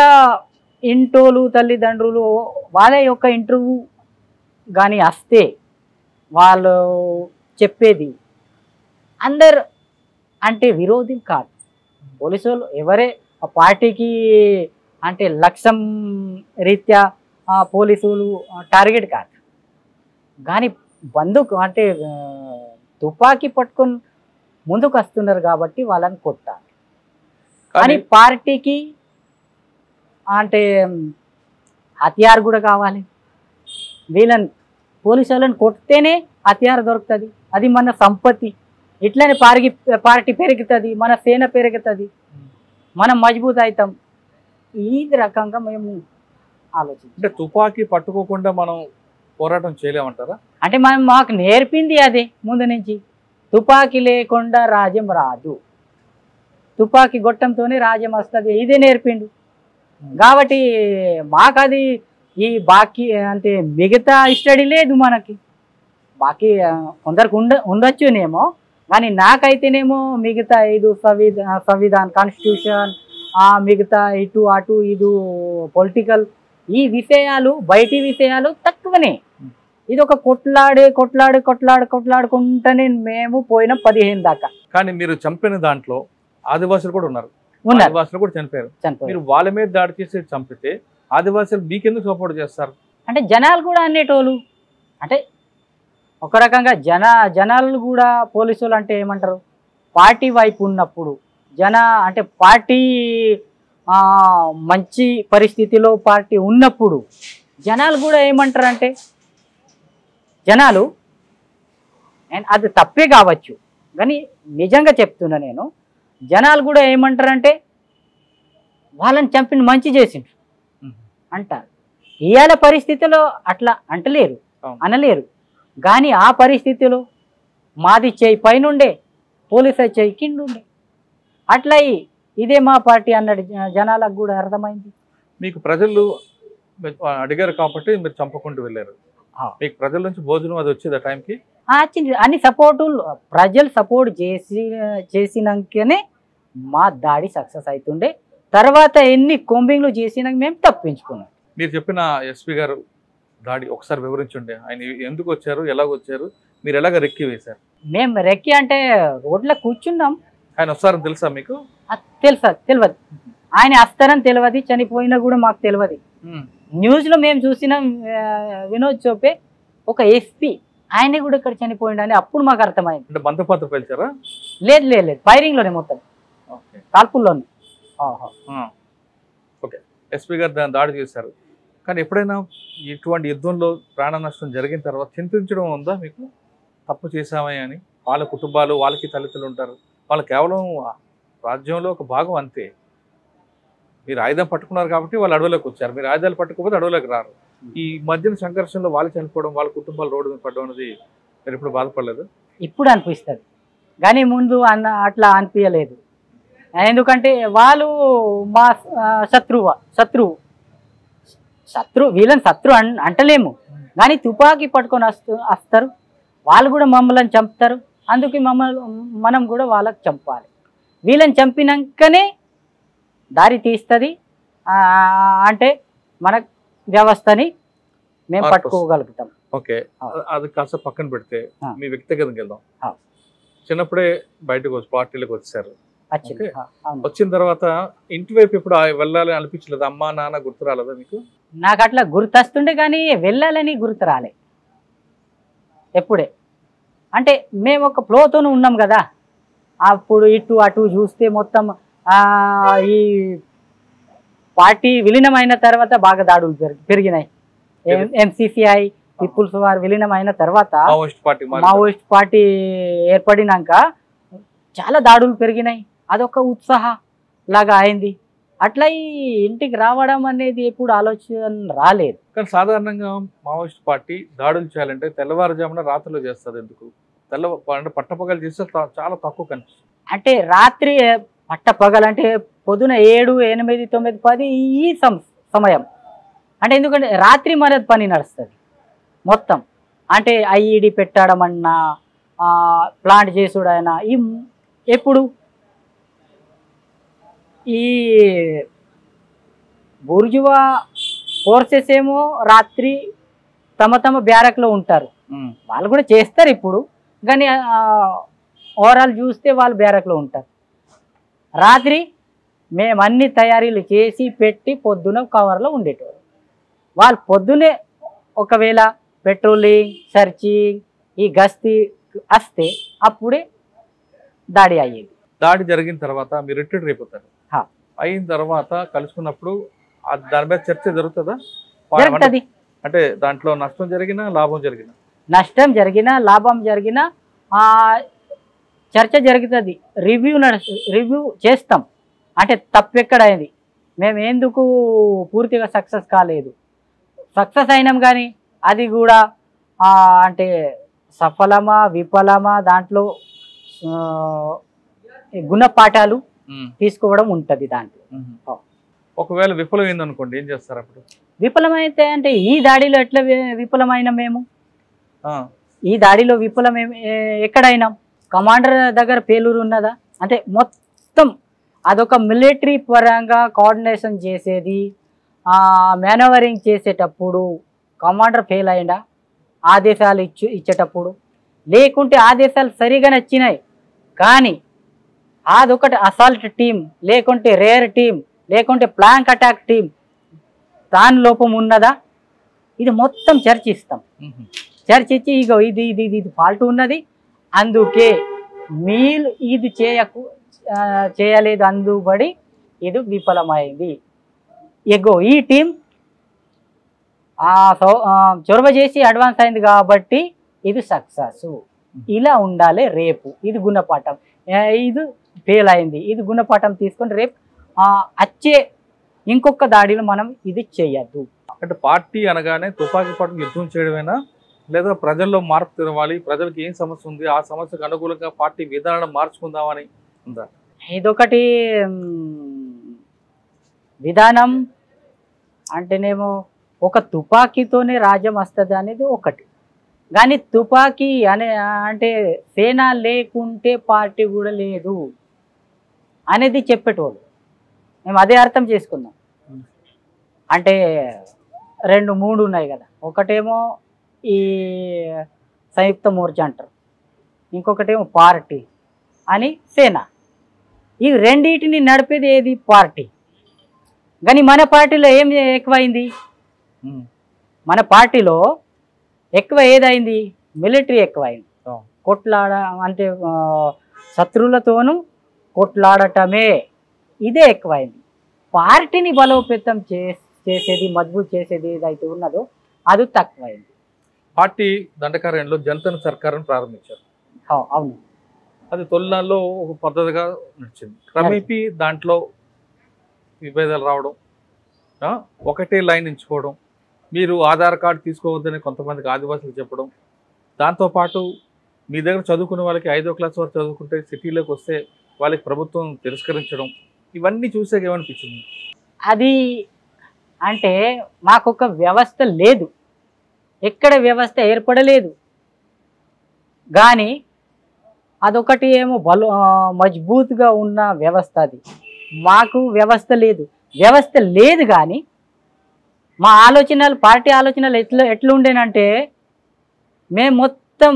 ఇంటోళ్ళు తల్లిదండ్రులు వాళ్ళ యొక్క ఇంటర్వ్యూ కానీ వస్తే వాళ్ళు చెప్పేది అందరు అంటే విరోధి కాదు. పోలీసు వాళ్ళు ఎవరే పార్టీకి అంటే లక్ష్యం రీత్యా పోలీసులు టార్గెట్ కాదు, కానీ బందుకు అంటే తుపాకీ పట్టుకొని ముందుకు వస్తున్నారు కాబట్టి వాళ్ళని కొట్టాలి. కానీ పార్టీకి అంటే హత్యారు కూడా కావాలి. వీళ్ళని పోలీసు వాళ్ళని కొడితేనే హత్యారు దొరుకుతుంది, అది మన సంపత్తి. ఇట్లనే పార్టీ పెరుగుతుంది, మన సేన పెరుగుతుంది, మనం మజబూత్ అవుతాం. ఈ రకంగా మేము ఆలోచించాం. అంటే తుపాకీ పట్టుకోకుండా మనం పోరాటం చేయలేమంటారా? అంటే మాకు నేర్పింది అదే ముందు నుంచి, తుపాకీ లేకుండా రాజ్యం రాదు, తుపాకీ గొట్టంతోనే రాజ్యం వస్తుంది, ఇదే నేర్పిండు. కాబట్టి మాకు అది ఈ బాకీ అంటే మిగతా స్టడీ లేదు మనకి. బాకీ కొందరికి ఉండొచ్చునేమో, కానీ నాకైతేనేమో మిగతా ఇది సంవిధాన్ కాన్స్టిట్యూషన్, మిగతా ఇటు అటు ఇది పొలిటికల్, ఈ విషయాలు బయటి విషయాలు తక్కువనే. ఇది ఒక కొట్లాడుకుంటూనే మేము పోయిన 15 దాకా. కానీ మీరు చంపిన దాంట్లో ఆదివాసులు కూడా ఉన్నారు, ఆదివాసులు కూడా చనిపోయారు. మీరు వాళ్ళ మీద దాడి చేసి చంపితే ఆదివాసులు మీకెందుకు సపోర్ట్ చేస్తారు? అంటే జనాలు కూడా అనేటోళ్ళు, అంటే ఒక రకంగా జనాలు కూడా పోలీసులు అంటే ఏమంటారు, పార్టీ వైపు ఉన్నప్పుడు అంటే పార్టీ మంచి పరిస్థితిలో పార్టీ ఉన్నప్పుడు జనాలు కూడా ఏమంటారంటే జనాలు అది తప్పే కావచ్చు కానీ నిజంగా చెప్తున్నా నేను జనాలు కూడా ఏమంటారంటే వాళ్ళని చంపిన మంచి చేసిండ్రు అంటారు. ఇవాళ పరిస్థితిలో అట్లా అంటలేరు అనలేరు కానీ ఆ పరిస్థితిలో మాది చేయి పైనుండే పోలీసు చేయి కిండుండే అట్లా ఇదే మా పార్టీ అన్నాడు జనాలకు కూడా అర్థమైంది. మీకు ప్రజలు అడిగారు కాబట్టి మీరు చంపకుండా వెళ్ళారు. మీకు ప్రజల నుంచి భోజనం అది వచ్చేది ఆ టైంకి అన్ని సపోర్టు ప్రజలు సపోర్ట్ చేసినాకనే మా దాడి సక్సెస్ అవుతుండే. తర్వాత ఎన్ని కొంబింగ్లు చేసినాక మేము తప్పించుకున్నాం. మీరు చెప్పిన ఎస్పీ గారు దాడి ఒకసారి వివరించండి. ఆయన ఎందుకు వచ్చారు, ఎలాగ వచ్చారు, మీరు ఎలాగ రెక్కి వేశారు? మేము రెక్కి అంటే రోడ్లో కూర్చున్నాం. ఆయన వస్తారని తెలుసా మీకు? తెలియదు. ఆయన వస్తారని తెలియదు, చనిపోయినా కూడా మాకు తెలియదు. న్యూస్లో మేము చూసినాం వినోద్ చోపే ఒక ఎస్పీ ఆయన కూడా ఇక్కడ చనిపోయిండని అప్పుడు మాకు అర్థమైంది. అంటే బంధపాత్ర పేల్చారా? లేదు లేదు లేదు ఫైరింగ్లోనే మొత్తం కాల్పుల్లోనే. ఓకే, ఎస్పీ గారు దాన్ని దాడి చేశారు. కానీ ఎప్పుడైనా ఇటువంటి యుద్ధంలో ప్రాణ నష్టం జరిగిన తర్వాత చింతించడం ఉందా మీకు? తప్పు చేశామే అని. వాళ్ళ కుటుంబాలు వాళ్ళకి తల్లిదండ్రులు ఉంటారు, వాళ్ళు కేవలం రాజ్యంలో ఒక భాగం అంతే. మీరు ఆయుధం పట్టుకున్నారు కాబట్టి వాళ్ళు అడవులోకి వచ్చారు, మీరు ఆయుధాలు పట్టుకోకపోతే అడవులోకి రారు. ఈ మధ్యన సంఘర్షణలో వాళ్ళు చనిపోవడం, వాళ్ళ కుటుంబాలు రోడ్డు మీద పడడం అనేది మీరు ఎప్పుడు బాధపడలేదు? ఇప్పుడు అనిపిస్తుంది కానీ ముందు అట్లా అనిపించలేదు. ఎందుకంటే వాళ్ళు మా శత్రువు వీళ్ళని శత్రు అంటలేము కానీ తుపాకీ పట్టుకొని వస్తారు, వాళ్ళు కూడా మమ్మల్ని చంపుతారు. అందుకే మనం కూడా వాళ్ళకి చంపాలి. వీళ్ళని చంపినాకనే దారి తీస్తుంది అంటే మన వ్యవస్థని మేము పట్టుకోగలుగుతాం. ఓకే, అది కాస్త పక్కన పెడితే మీ వ్యక్తిగతంగా వెళ్దాం. చిన్నప్పుడే బయటకు వచ్చి పార్టీలకు వచ్చారు. వచ్చిన తర్వాత ఇంటి వైపు ఎప్పుడు వెళ్ళాలని అనిపించలేదు? అమ్మా నాన్న గుర్తు రాలేదా మీకు? నాకు అట్లా గుర్తొస్తుండే కానీ వెళ్ళాలని గుర్తు రాలే ఎప్పుడే. అంటే మేము ఒక ఫ్లోతో ఉన్నాం కదా, అప్పుడు ఇటు అటు చూస్తే మొత్తం ఈ పార్టీ విలీనమైన తర్వాత బాగా దాడులు పెరిగినాయి. ఎంసీసీఐ పీపుల్స్ వార్ విలీనమైన తర్వాత మావోయిస్ట్ పార్టీ ఏర్పడినాక చాలా దాడులు పెరిగినాయి. అదొక ఉత్సాహ లాగా అయింది. అట్లా ఈ ఇంటికి రావడం అనేది ఎప్పుడు ఆలోచన రాలేదు. కానీ సాధారణంగా మావోయిస్ట్ పార్టీ దాడులు చేయాలంటే తెల్లవారుజామున రాత్రిలో చేస్తుంది. ఎందుకు అంటే పట్టపగలు చేస్తే చాలా తక్కువ కనిపిస్తుంది. అంటే రాత్రి పట్టపగలంటే పొద్దున 7, 8, 9, 10 ఈ సమయం. అంటే ఎందుకంటే రాత్రి మన పని నడుస్తుంది మొత్తం. అంటే ఐఈడి పెట్టడం అన్నా ప్లాంట్ చేసుడైనా ఎప్పుడు ఈ బూర్జువా ఫోర్సెస్ ఏమో రాత్రి తమ బ్యారక్లో ఉంటారు, వాళ్ళు కూడా చేస్తారు ఇప్పుడు. కానీ ఓవరాల్ చూస్తే వాళ్ళు బ్యారక్లో ఉంటారు. రాత్రి మేము అన్ని తయారీలు చేసి పెట్టి పొద్దున కవర్లో ఉండేటోరు. వాళ్ళు పొద్దునే ఒకవేళ పెట్రోలింగ్ సర్చింగ్ ఈ గస్తీ వస్తే అప్పుడే దాడి అయ్యేది. దాడి జరిగిన తర్వాత మీరు రిట్రీట్ అయిపోతారు. అయిన తర్వాత కలుసుకున్నప్పుడు దాని మీద చర్చ జరుగుతుందా? జరుగుతుంది. అంటే దాంట్లో నష్టం జరిగినా లాభం జరిగినా? నష్టం జరిగినా లాభం జరిగినా చర్చ జరుగుతుంది. రివ్యూ చేస్తాం. అంటే తప్పెక్కడైంది, మేము ఎందుకు పూర్తిగా సక్సెస్ కాలేదు, సక్సెస్ అయినాం కానీ అది కూడా అంటే సఫలమా విఫలమా దాంట్లో గుణపాఠాలు తీసుకోవడం ఉంటుంది దాంట్లో. ఒకవేళ విఫలమైంది అనుకోండి, ఏం చేస్తారు అప్పుడు? విఫలమైతే అంటే ఈ దాడిలో ఎట్లా విఫలమైన మేము? ఈ దాడిలో విఫలం ఎక్కడైనా కమాండర్ దగ్గర పేలూరు ఉన్నదా? అంటే మొత్తం అదొక మిలిటరీ పరంగా కోఆర్డినేషన్ చేసేది, మేనవరింగ్ చేసేటప్పుడు కమాండర్ ఫెయిల్ అయిందా ఆదేశాలు ఇచ్చేటప్పుడు? లేకుంటే ఆదేశాలు సరిగా నచ్చినాయి కానీ అదొకటి అసాల్ట్ టీం లేకుంటే రేర్ టీం లేకుంటే ప్లాంక్ అటాక్ టీం దాని లోపం ఉన్నదా? ఇది మొత్తం చర్చిస్తాం. చర్చించి ఇగో ఇది ఇది ఇది ఫాల్ట్ ఉన్నది, అందుకే మీరు ఇది చేయలేదు అందుబడి ఇది విఫలమైంది. ఎగో ఈ టీం చొరవ చేసి అడ్వాన్స్ అయింది కాబట్టి ఇది సక్సెస్. ఇలా ఉండాలి రేపు. ఇది గుణపాఠం. ఇది ఫెయిల్ అయింది, ఇది గుణపాఠం తీసుకొని రేపు వచ్చే ఇంకొక దాడిలో మనం ఇది చేయొద్దు. అంటే పార్టీ అనగానే తుపాకీ పట్టుకు యుద్ధం చేయడమేనా, లేదా ప్రజల్లో మార్పు తెరవాలి, ప్రజలకు ఏం సమస్య ఉంది ఆ సమస్యకు అనుకూలంగా పార్టీ విధానం మార్చుకుందామని ఉందా? ఇదొకటి విధానం అంటేనేమో ఒక తుపాకీతోనే రాజ్యం వస్తుంది అనేది ఒకటి, కానీ తుపాకీ అంటే సేన లేకుంటే పార్టీ కూడా లేదు అనేది చెప్పేటోళ్ళు. మేము అదే అర్థం చేసుకున్నాం. అంటే 2, 3 ఉన్నాయి కదా. ఒకటేమో ఈ సంయుక్త మోర్చా అంటారు, ఇంకొకటేమో పార్టీ అని సేన. ఈ రెండింటిని నడిపేది ఏది? పార్టీ. కానీ మన పార్టీలో ఏం ఎక్కువైంది? మన పార్టీలో ఎక్కువ ఏదైంది? మిలిటరీ ఎక్కువైంది. కొట్లాడ అంటే శత్రువులతోనూ కొట్లాడటమే, ఇదే ఎక్కువైంది. పార్టీని బలోపేతం చేసేది, మజబూత్ చేసేది ఏదైతే ఉన్నదో అది తక్కువైంది. పార్టీ దండకారణ్యంలో జనతన సర్కారును ప్రారంభించారు. అవును, అది తొలినాల్లో ఒక పద్ధతిగా నడిచింది. క్రమేపీ దాంట్లో విభేదాలు రావడం, ఒకటే లైన్ ఎంచుకోవడం, మీరు ఆధార్ కార్డు తీసుకోవద్దని కొంతమందికి ఆదివాసులు చెప్పడం, దాంతోపాటు మీ దగ్గర చదువుకునే వాళ్ళకి 5వ క్లాస్ వరకు చదువుకుంటే సిటీలోకి వస్తే వాళ్ళకి ప్రభుత్వం తిరస్కరించడం, ఇవన్నీ చూసాక ఏమనిపించింది? అది అంటే మాకొక వ్యవస్థ లేదు, ఎక్కడ వ్యవస్థ ఏర్పడలేదు. కానీ అదొకటి ఏమో మజ్బూత్గా ఉన్న వ్యవస్థ. అది మాకు వ్యవస్థ లేదు. వ్యవస్థ లేదు కానీ మా ఆలోచనలు, పార్టీ ఆలోచనలు ఎట్లుండేనంటే మేము మొత్తం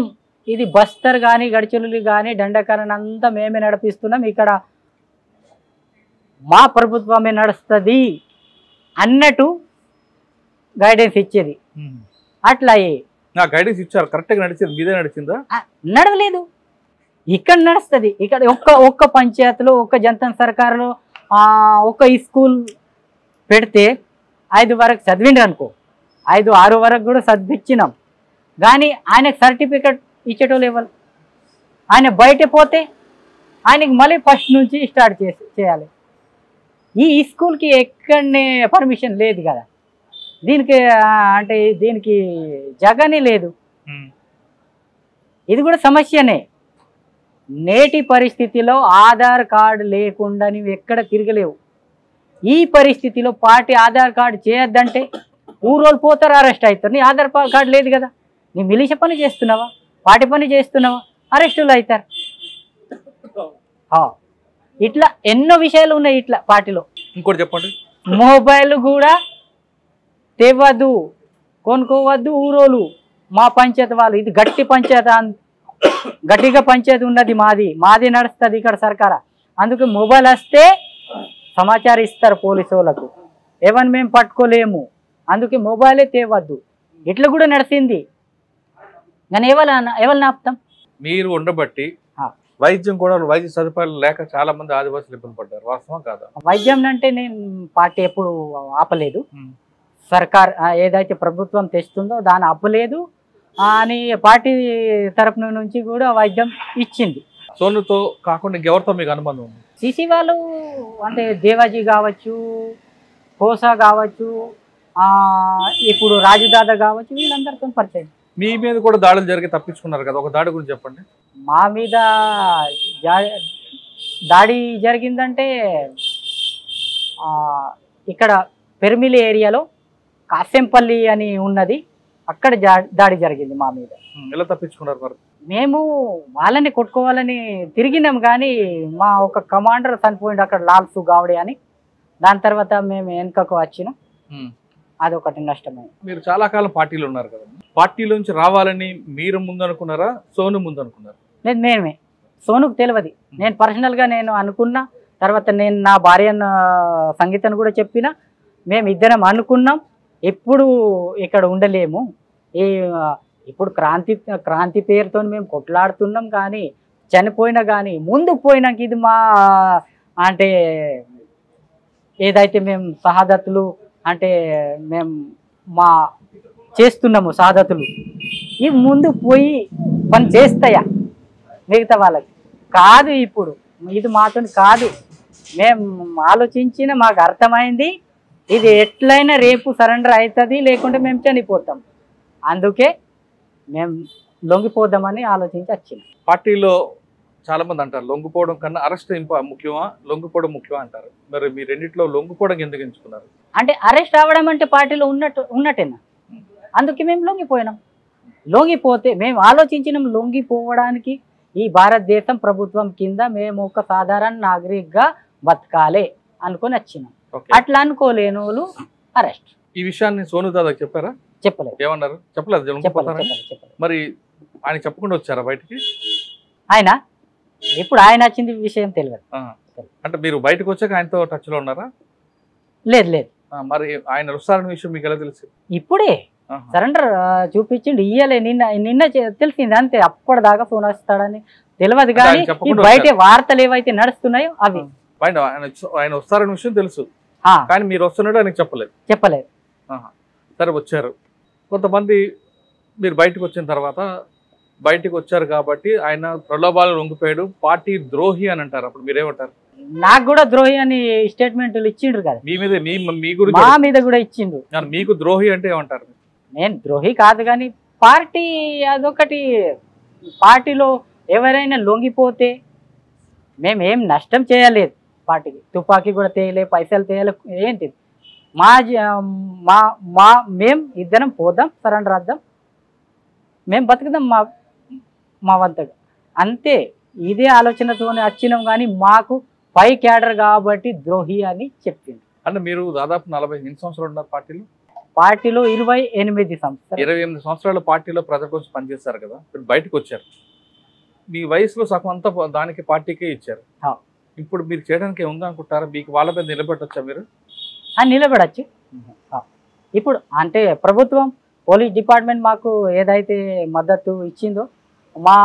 ఇది బస్తర్ కానీ గడిచెలులు కానీ దండకారణ్యం అంతా మేమే నడిపిస్తున్నాం, ఇక్కడ మా ప్రభుత్వమే నడుస్తుంది అన్నట్టు గైడెన్స్ ఇచ్చేది. అట్లా గైడెన్స్ ఇచ్చారు, కరెక్ట్గా నడిచింది, మీదే నడిచిందా? నడవలేదు. ఇక్కడ నడుస్తుంది. ఇక్కడ ఒక్క పంచాయతీలో, ఒక్క జనతా సర్కారులో ఒక స్కూల్ పెడితే 5 వరకు చదివిండ్రు అనుకో, 5, 6 వరకు కూడా చదివించినాం. కానీ ఆయనకు సర్టిఫికెట్ ఇచ్చేటోళ్ళు ఎవరు? ఆయన బయట పోతే ఆయనకి మళ్ళీ ఫస్ట్ నుంచి స్టార్ట్ చేయాలి. ఈ స్కూల్కి ఎక్కడనే పర్మిషన్ లేదు కదా, దీనికి అంటే దీనికి జగనే లేదు. ఇది కూడా సమస్యనే. నేటి పరిస్థితిలో ఆధార్ కార్డు లేకుండా నువ్వు ఎక్కడ తిరగలేవు. ఈ పరిస్థితిలో పార్టీ ఆధార్ కార్డు చేయొద్దంటే ఊరోళ్ళు పోతారు, అరెస్ట్ అవుతారు. నీ ఆధార్ కార్డు లేదు కదా, నీ మిలిష పని చేస్తున్నావా, పార్టీ పని చేస్తున్నావా, అరెస్టులు అవుతారు. ఇట్లా ఎన్నో విషయాలు ఉన్నాయి ఇట్లా పార్టీలో. ఇంకోటి చెప్పండి. మొబైల్ కూడా తెవద్దు, కొనుక్కోవద్దు ఊరోళ్ళు, మా పంచాయతీ వాళ్ళు. ఇది గట్టి పంచాయతీ, గట్టిగా పంచాయతీ ఉన్నది, మాది నడుస్తుంది ఇక్కడ సర్కారా. అందుకే మొబైల్ వస్తే సమాచారం ఇస్తారు పోలీసు వాళ్ళకు, ఏమని మేము పట్టుకోలేము, అందుకే మొబైలే తేవద్దు. ఇట్లా కూడా నడిచింది. కానీ ఎవరిని ఆపుతాం? మీరు ఉండబట్టి వైద్యం కూడా, వైద్య సదుపాయాలు లేక చాలా మంది ఆదివాసులు ఇబ్బంది పడ్డారు, వాస్తవం కాదా? వైద్యం అంటే నేను పార్టీ ఎప్పుడు ఆపలేదు. సర్కార్ ఏదైతే ప్రభుత్వం తెస్తుందో దాన్ని ఆపలేదు అని పార్టీ తరఫు నుంచి కూడా వైద్యం ఇచ్చింది. సోనుతో కాకుండా ఎవరితో మీకు అనుబంధం ఉంది? సిసి వాళ్ళు అంటే దేవాజీ కావచ్చు, కోసా కావచ్చు, ఇప్పుడు రాజుదాదా కావచ్చు, వీళ్ళందరితో పరిచయం. మీ మీద కూడా దాడులు జరిగి తప్పించుకున్నారు కదా, ఒక దాడి గురించి చెప్పండి. మా మీద దాడి జరిగిందంటే ఇక్కడ పెర్మిలి ఏరియాలో కాసెంపల్లి అని ఉన్నది, అక్కడ దాడి జరిగింది మా మీద. ఎలా తప్పించుకున్నారు మరి? మేము వాళ్ళని కొట్టుకోవాలని తిరిగినాం కానీ మా ఒక కమాండర్ చనిపోయింది అక్కడ, లాల్సు గావడే అని. దాని తర్వాత మేము వెనుకకు వచ్చినాం, అదొకటి నష్టమైంది. మీరు చాలా కాలం పార్టీలో ఉన్నారు కదా, పార్టీలోంచి రావాలని మీరు ముందు అనుకున్నారా, సోను ముందు అనుకున్నారా? లేదు, మేమే. సోనుకు తెలియదు. నేను పర్సనల్గా నేను అనుకున్నా, తర్వాత నేను నా భార్య సంగీతను కూడా చెప్పిన, మేము ఇద్దరం అనుకున్నాం ఎప్పుడు ఇక్కడ ఉండలేము, ఇప్పుడు క్రాంతి పేరుతో మేము కొట్లాడుతున్నాం, కానీ చనిపోయినా కానీ ముందుకు పోయినాక ఇది మా అంటే ఏదైతే మేము షహాదతులు అంటే మేము మా చేస్తున్నాము షహాదతులు ఈ ముందు పోయి పని చేస్తాయా మిగతా వాళ్ళకి కాదు. ఇప్పుడు ఇది మాతో కాదు, మేము ఆలోచించిన మాకు అర్థమైంది ఇది ఎట్లయినా రేపు సరెండర్ అవుతుంది, లేకుంటే మేము చనిపోతాం. అందుకే మేము లొంగిపోదామని ఆలోచించి వచ్చినాం. పార్టీలో చాలా మంది అంటారు లొంగిపోవడం కన్నా అరెస్ట్ ముఖ్యమా, లొంగిపోవడం ముఖ్యమా అంటారు. మరి మీ రెండిట్లో లొంగిపోవడం ఎందుకు ఎంచుకున్నారు? అంటే అరెస్ట్ అవ్వడం అంటే పార్టీలో ఉన్నట్టేనా, అందుకే మేము లొంగిపోయినాం. లొంగిపోతే మేము ఆలోచించినాం లొంగిపోవడానికి ఈ భారతదేశం ప్రభుత్వం కింద మేము ఒక సాధారణ నాగరికగా బతకాలి అనుకొని వచ్చినాం. అట్లా అనుకోలేని వాళ్ళు అరెస్ట్. ఈ విషయాన్ని సోను దాదాకి చెప్పారా? చెప్పలేదు. ఏమన్నారు? చెప్పలేదు. మరి ఆయన చెప్పకుండా వచ్చారా బయటికి? ఆయన ఇప్పుడు ఆయన వచ్చింది విషయం తెలియదు. అంటే మీరు బయటకు వచ్చాక ఆయనతో టచ్ లో ఉన్నారా? లేదు లేదు. మరి ఆయన వస్తారనే విషయం మీకు ఎలా తెలుసు? ఇప్పుడే సరెండర్ చూపించిండు, ఇయ్యలే నిన్న తెలిసింది అంతే. అప్పటిదాకా ఫోన్ వస్తాడని తెలియదు, కానీ బయట వార్తలు ఏవైతే నడుస్తున్నాయో అవి. ఆయన వస్తారనే విషయం తెలుసు, కానీ మీరు వస్తున్నాడు ఆయనకు చెప్పలేదు. సరే వచ్చారు. కొంతమంది మీరు బయటకు వచ్చిన తర్వాత బయటకు వచ్చారు కాబట్టి ఆయన ప్రలోభాలు లొంగిపోయాడు, పార్టీ ద్రోహి అని అంటారు. అప్పుడు మీరేమంటారు? నాకు కూడా ద్రోహి అని స్టేట్మెంట్లు ఇచ్చిండ్రు కదా మీ మీద, మీ గురించి మా మీద కూడా ఇచ్చిండు. మీకు ద్రోహి అంటే ఏమంటారు? నేను ద్రోహి కాదు, కానీ పార్టీ అదొకటి. పార్టీలో ఎవరైనా లొంగిపోతే మేము ఏం నష్టం చేయలేదు పార్టీకి. తుపాకీ కూడా తేయలే, పైసలు తేయలే, ఏంటి మేము ఇద్దరం పోదాం, సరెండర్ వద్దాం, మేము బతుకుదాం మా వంతగా అంతే. ఇదే ఆలోచనతో వచ్చినాం, కానీ మాకు పై క్యాడర్ కాబట్టి ద్రోహి అని చెప్పింది. అంటే మీరు దాదాపు 48 సంవత్సరాలు ఉన్నారు పార్టీలో 28 సంవత్సరాలు. 28 సంవత్సరాల పార్టీలో ప్రజల కోసం పనిచేస్తారు కదా, మీరు బయటకు వచ్చారు. మీ వయసులో సగం అంతా దానికి పార్టీకే ఇచ్చారు. ఇప్పుడు మీరు చేయడానికి ఉందా అనుకుంటారా? మీకు వాళ్ళ మీద నిలబెట్టొచ్చా మీరు? నిలబడచ్చు. ఇప్పుడు అంటే ప్రభుత్వం పోలీస్ డిపార్ట్మెంట్ మాకు ఏదైతే మద్దతు ఇచ్చిందో, మా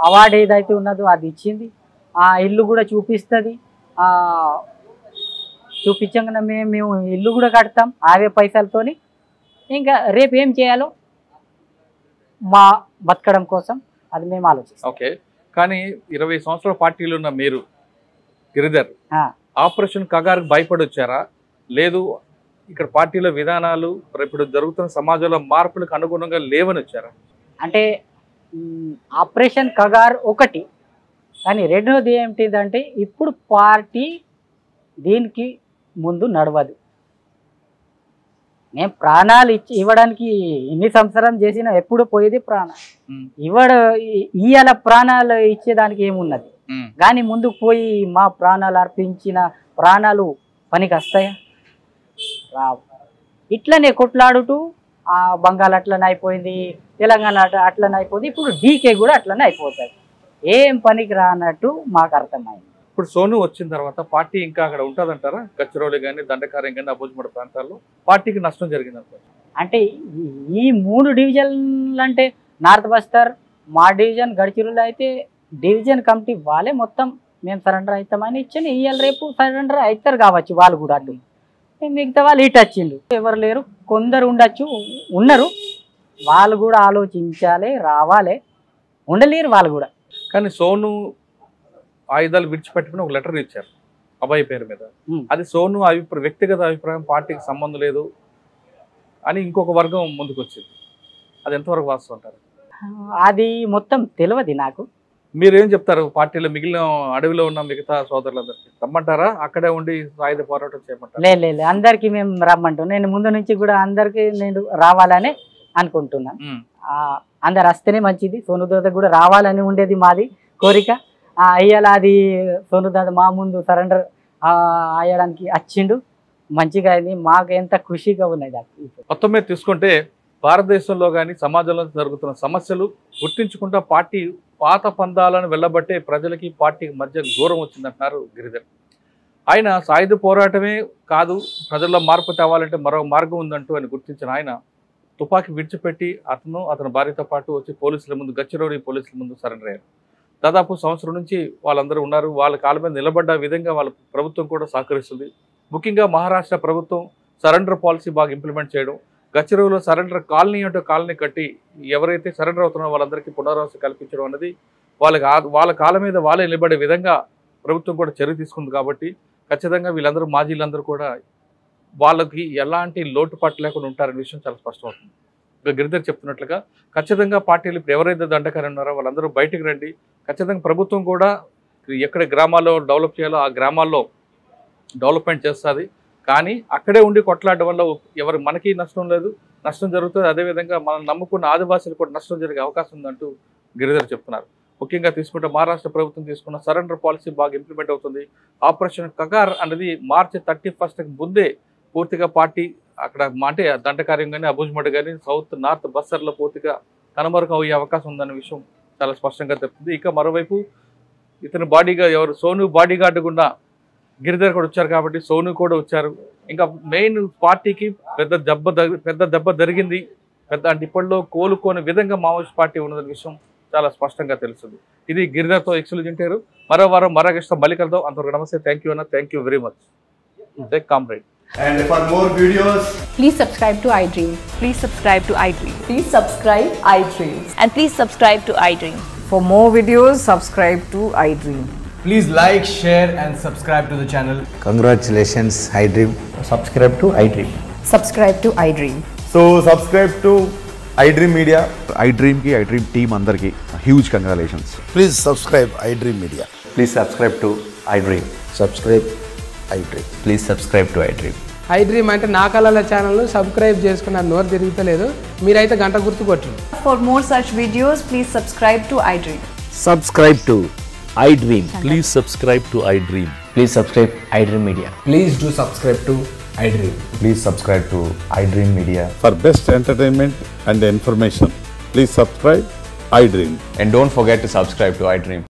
అవార్డు ఏదైతే ఉన్నదో అది ఇచ్చింది. ఆ ఇల్లు కూడా చూపిస్తుంది. చూపించగానే మేము ఇల్లు కూడా కడతాం అవే పైసలతోని. ఇంకా రేపు ఏం చేయాలో మా బతకడం కోసం అది మేము ఆలోచిస్తాం. ఓకే, కానీ 20 సంవత్సరాల పార్టీలో ఉన్న మీరు గిరిధర్ ఆపరేషన్ కగార్కి భయపడి వచ్చారా, లేదు ఇక్కడ పార్టీలో విధానాలు ఇప్పుడు జరుగుతున్న సమాజంలో మార్పులకు అనుగుణంగా లేవని వచ్చారా? అంటే ఆపరేషన్ కగార్ ఒకటి, కానీ రెండోది ఏమిటిదంటే ఇప్పుడు పార్టీ దీనికి ముందు నడవదు. మేము ప్రాణాలు ఇవ్వడానికి ఎన్ని సంవత్సరం చేసినా ఎప్పుడు పోయేది ప్రాణం. ఇవాళ ప్రాణాలు ఇచ్చేదానికి ఏమున్నది, కానీ ముందుకు పోయి మా ప్రాణాలు అర్పించిన ప్రాణాలు పనికి వస్తాయా? రావు. ఇట్లనే కొట్లాడుతూ బంగాల్ అట్లనే అయిపోయింది, తెలంగాణ అట్లనే అయిపోయింది, ఇప్పుడు డీకే కూడా అట్లనే అయిపోతుంది. ఏం పనికి రానట్టు మాకు అర్థమైంది. ఇప్పుడు సోను వచ్చిన తర్వాత పార్టీ ఇంకా అక్కడ ఉంటుందంటారా? గచ్చిరోలి కానీ, దండకార్యం కానీ, అబోజ్మడ ప్రాంతాల్లో పార్టీకి నష్టం జరిగిందంటారు. అంటే ఈ 3 డివిజన్లు అంటే నార్త్ బస్తర్, మా డివిజన్, గడిచిరోలు అయితే డివిజన్ కమిటీ వాళ్ళే మొత్తం మేము సరెండర్ అవుతామని ఇచ్చాను. ఇవాళ రేపు సరెండర్ అవుతారు కావచ్చు వాళ్ళు కూడా. అటు మిగతా వాళ్ళు ఇటు వచ్చిండు, ఎవరు లేరు, కొందరు ఉండొచ్చు, ఉన్నారు. వాళ్ళు కూడా ఆలోచించాలి, రావాలి, ఉండలేరు వాళ్ళు కూడా. కానీ సోను ఆయుధాలు విడిచిపెట్టుకుని ఒక లెటర్ ఇచ్చారు అబ్బాయి పేరు మీద. అది సోను వ్యక్తిగత అభిప్రాయం, పార్టీకి సంబంధం లేదు అని ఇంకొక వర్గం ముందుకు వచ్చింది. అది ఎంతవరకు వాస్తవం అంటారు? అది మొత్తం తెలియదు నాకు. మీరేం చెప్తారు? పార్టీలో మిగిలిన అడవిలో ఉన్న మిగతా సోదరులందరికీ రమ్మంటారా? అక్కడే ఉండి సాయుధ పోరాటం చేయమంటారా? లేదు, అందరికి మేము రమ్మంటాం. నేను ముందు నుంచి కూడా అందరికి నేను రావాలని అనుకుంటున్నాను. అందరు వస్తేనే మంచిది. సోనుదాద కూడా రావాలని ఉండేది మాది కోరిక. అయ్యాల అది సోనుదాద మా ముందు సరెండర్ అయ్యడానికి వచ్చిండు, మంచిగా అయింది. మాకు ఎంత ఖుషిగా ఉన్నది. మొత్తం మీద తీసుకుంటే భారతదేశంలో కానీ సమాజంలో జరుగుతున్న సమస్యలు గుర్తించుకుంటా పార్టీ పాత పందాలను వెళ్ళబట్టే ప్రజలకి పార్టీకి మధ్య దూరం వచ్చిందంటున్నారు గిరిధర్. ఆయన సాయుధ పోరాటమే కాదు, ప్రజల్లో మార్పు తేవాలంటే మరో మార్గం ఉందంటూ ఆయన గుర్తించిన ఆయన తుపాకీ విడిచిపెట్టి అతని భార్యతో పాటు వచ్చి పోలీసుల ముందు, గచ్చిరోలి పోలీసుల ముందు సరెండర్ అయ్యారు. దాదాపు సంవత్సరం నుంచి వాళ్ళందరూ ఉన్నారు. వాళ్ళ కాళ్ళ మీద నిలబడ్డ విధంగా వాళ్ళ ప్రభుత్వం కూడా సహకరిస్తుంది. ముఖ్యంగా మహారాష్ట్ర ప్రభుత్వం సరెండర్ పాలసీ బాగా ఇంప్లిమెంట్ చేయడం, గచ్చిరవులో సరెండర్ కాలనీ అంటే కాలనీ కట్టి ఎవరైతే సరెండర్ అవుతున్నారో వాళ్ళందరికీ పునరావాసం కల్పించడం అనేది వాళ్ళ కాళ్ళ మీద వాళ్ళే నిలబడే విధంగా ప్రభుత్వం కూడా చర్య తీసుకుంది. కాబట్టి ఖచ్చితంగా వీళ్ళందరూ మాజీలందరూ కూడా వాళ్ళకి ఎలాంటి లోటుపాటు లేకుండా ఉంటారనే విషయం చాలా స్పష్టమవుతుంది. ఇక గిరిధర్ చెప్తున్నట్లుగా ఖచ్చితంగా పార్టీలు ఇప్పుడు ఎవరైతే దండకారు ఉన్నారో వాళ్ళందరూ బయటికి రండి. ఖచ్చితంగా ప్రభుత్వం కూడా ఎక్కడ గ్రామాల్లో డెవలప్ చేయాలో ఆ గ్రామాల్లో డెవలప్మెంట్ చేస్తుంది. కానీ అక్కడే ఉండి కొట్లాడడం వల్ల మనకి నష్టం లేదు, నష్టం జరుగుతుంది. అదేవిధంగా మనం నమ్ముకున్న ఆదివాసులు కూడా నష్టం జరిగే అవకాశం ఉందంటూ గిరిధర్ చెప్తున్నారు. ముఖ్యంగా తీసుకుంటే మహారాష్ట్ర ప్రభుత్వం తీసుకున్న సరెండర్ పాలసీ బాగా ఇంప్లిమెంట్ అవుతుంది. ఆపరేషన్ కగార్ అనేది మార్చి 31కి ముందే పూర్తిగా పార్టీ అక్కడ అంటే దండకార్యం కానీ అబుజ్మడ్ కానీ సౌత్ నార్త్ బస్తర్లో పూర్తిగా కనుమరుగు అయ్యే అవకాశం ఉందన్న విషయం చాలా స్పష్టంగా తెలుస్తుంది. ఇక మరోవైపు ఇతను ఎవరు సోను బాడీగార్డు గుండా గిరిధర్ కూడా వచ్చారు కాబట్టి సోను కూడా వచ్చారు. ఇంకా మెయిన్ పార్టీకి పెద్ద దెబ్బ జరిగింది. అంటే ఇప్పట్లో కోలుకోని విధంగా మావోయిస్ట్ పార్టీ ఉన్నదన్న విషయం చాలా స్పష్టంగా తెలుస్తుంది. ఇది గిరిధర్తో ఎక్స్క్లూజివ్ ఇంటర్వ్యూ. మరో వారం మరో గెస్ట్తో మళ్ళీ కలుద్దాం. అంతవరకు నమస్తే. థ్యాంక్ యూ అన్న. Thank you very much. Take comrade. And for more videos, please subscribe to iDream. Please subscribe to iDream. Please subscribe iDream. And please subscribe to iDream. For more videos, subscribe to iDream. please like, share and subscribe to the channel. Congratulations, iDream. Subscribe to iDream. Subscribe to iDream. So subscribe to iDream Media. iDream ki iDream team andarki huge congratulations. Please subscribe iDream Media. Please subscribe to iDream. Subscribe iDream. Please subscribe to iDream. iDream అంటే నా కళల ఛానల్ను subscribe చేసుకున్నారు. నోరు తిరుగుతలేదు, మీరైతే గంట గుర్తు కొట్టండి. For more such videos, please subscribe to iDream. Subscribe to iDream. Please subscribe to iDream. Please subscribe iDream Media. Please do subscribe to iDream. Please subscribe to iDream Media. For best entertainment and information, please subscribe iDream. And don't forget to subscribe to iDream.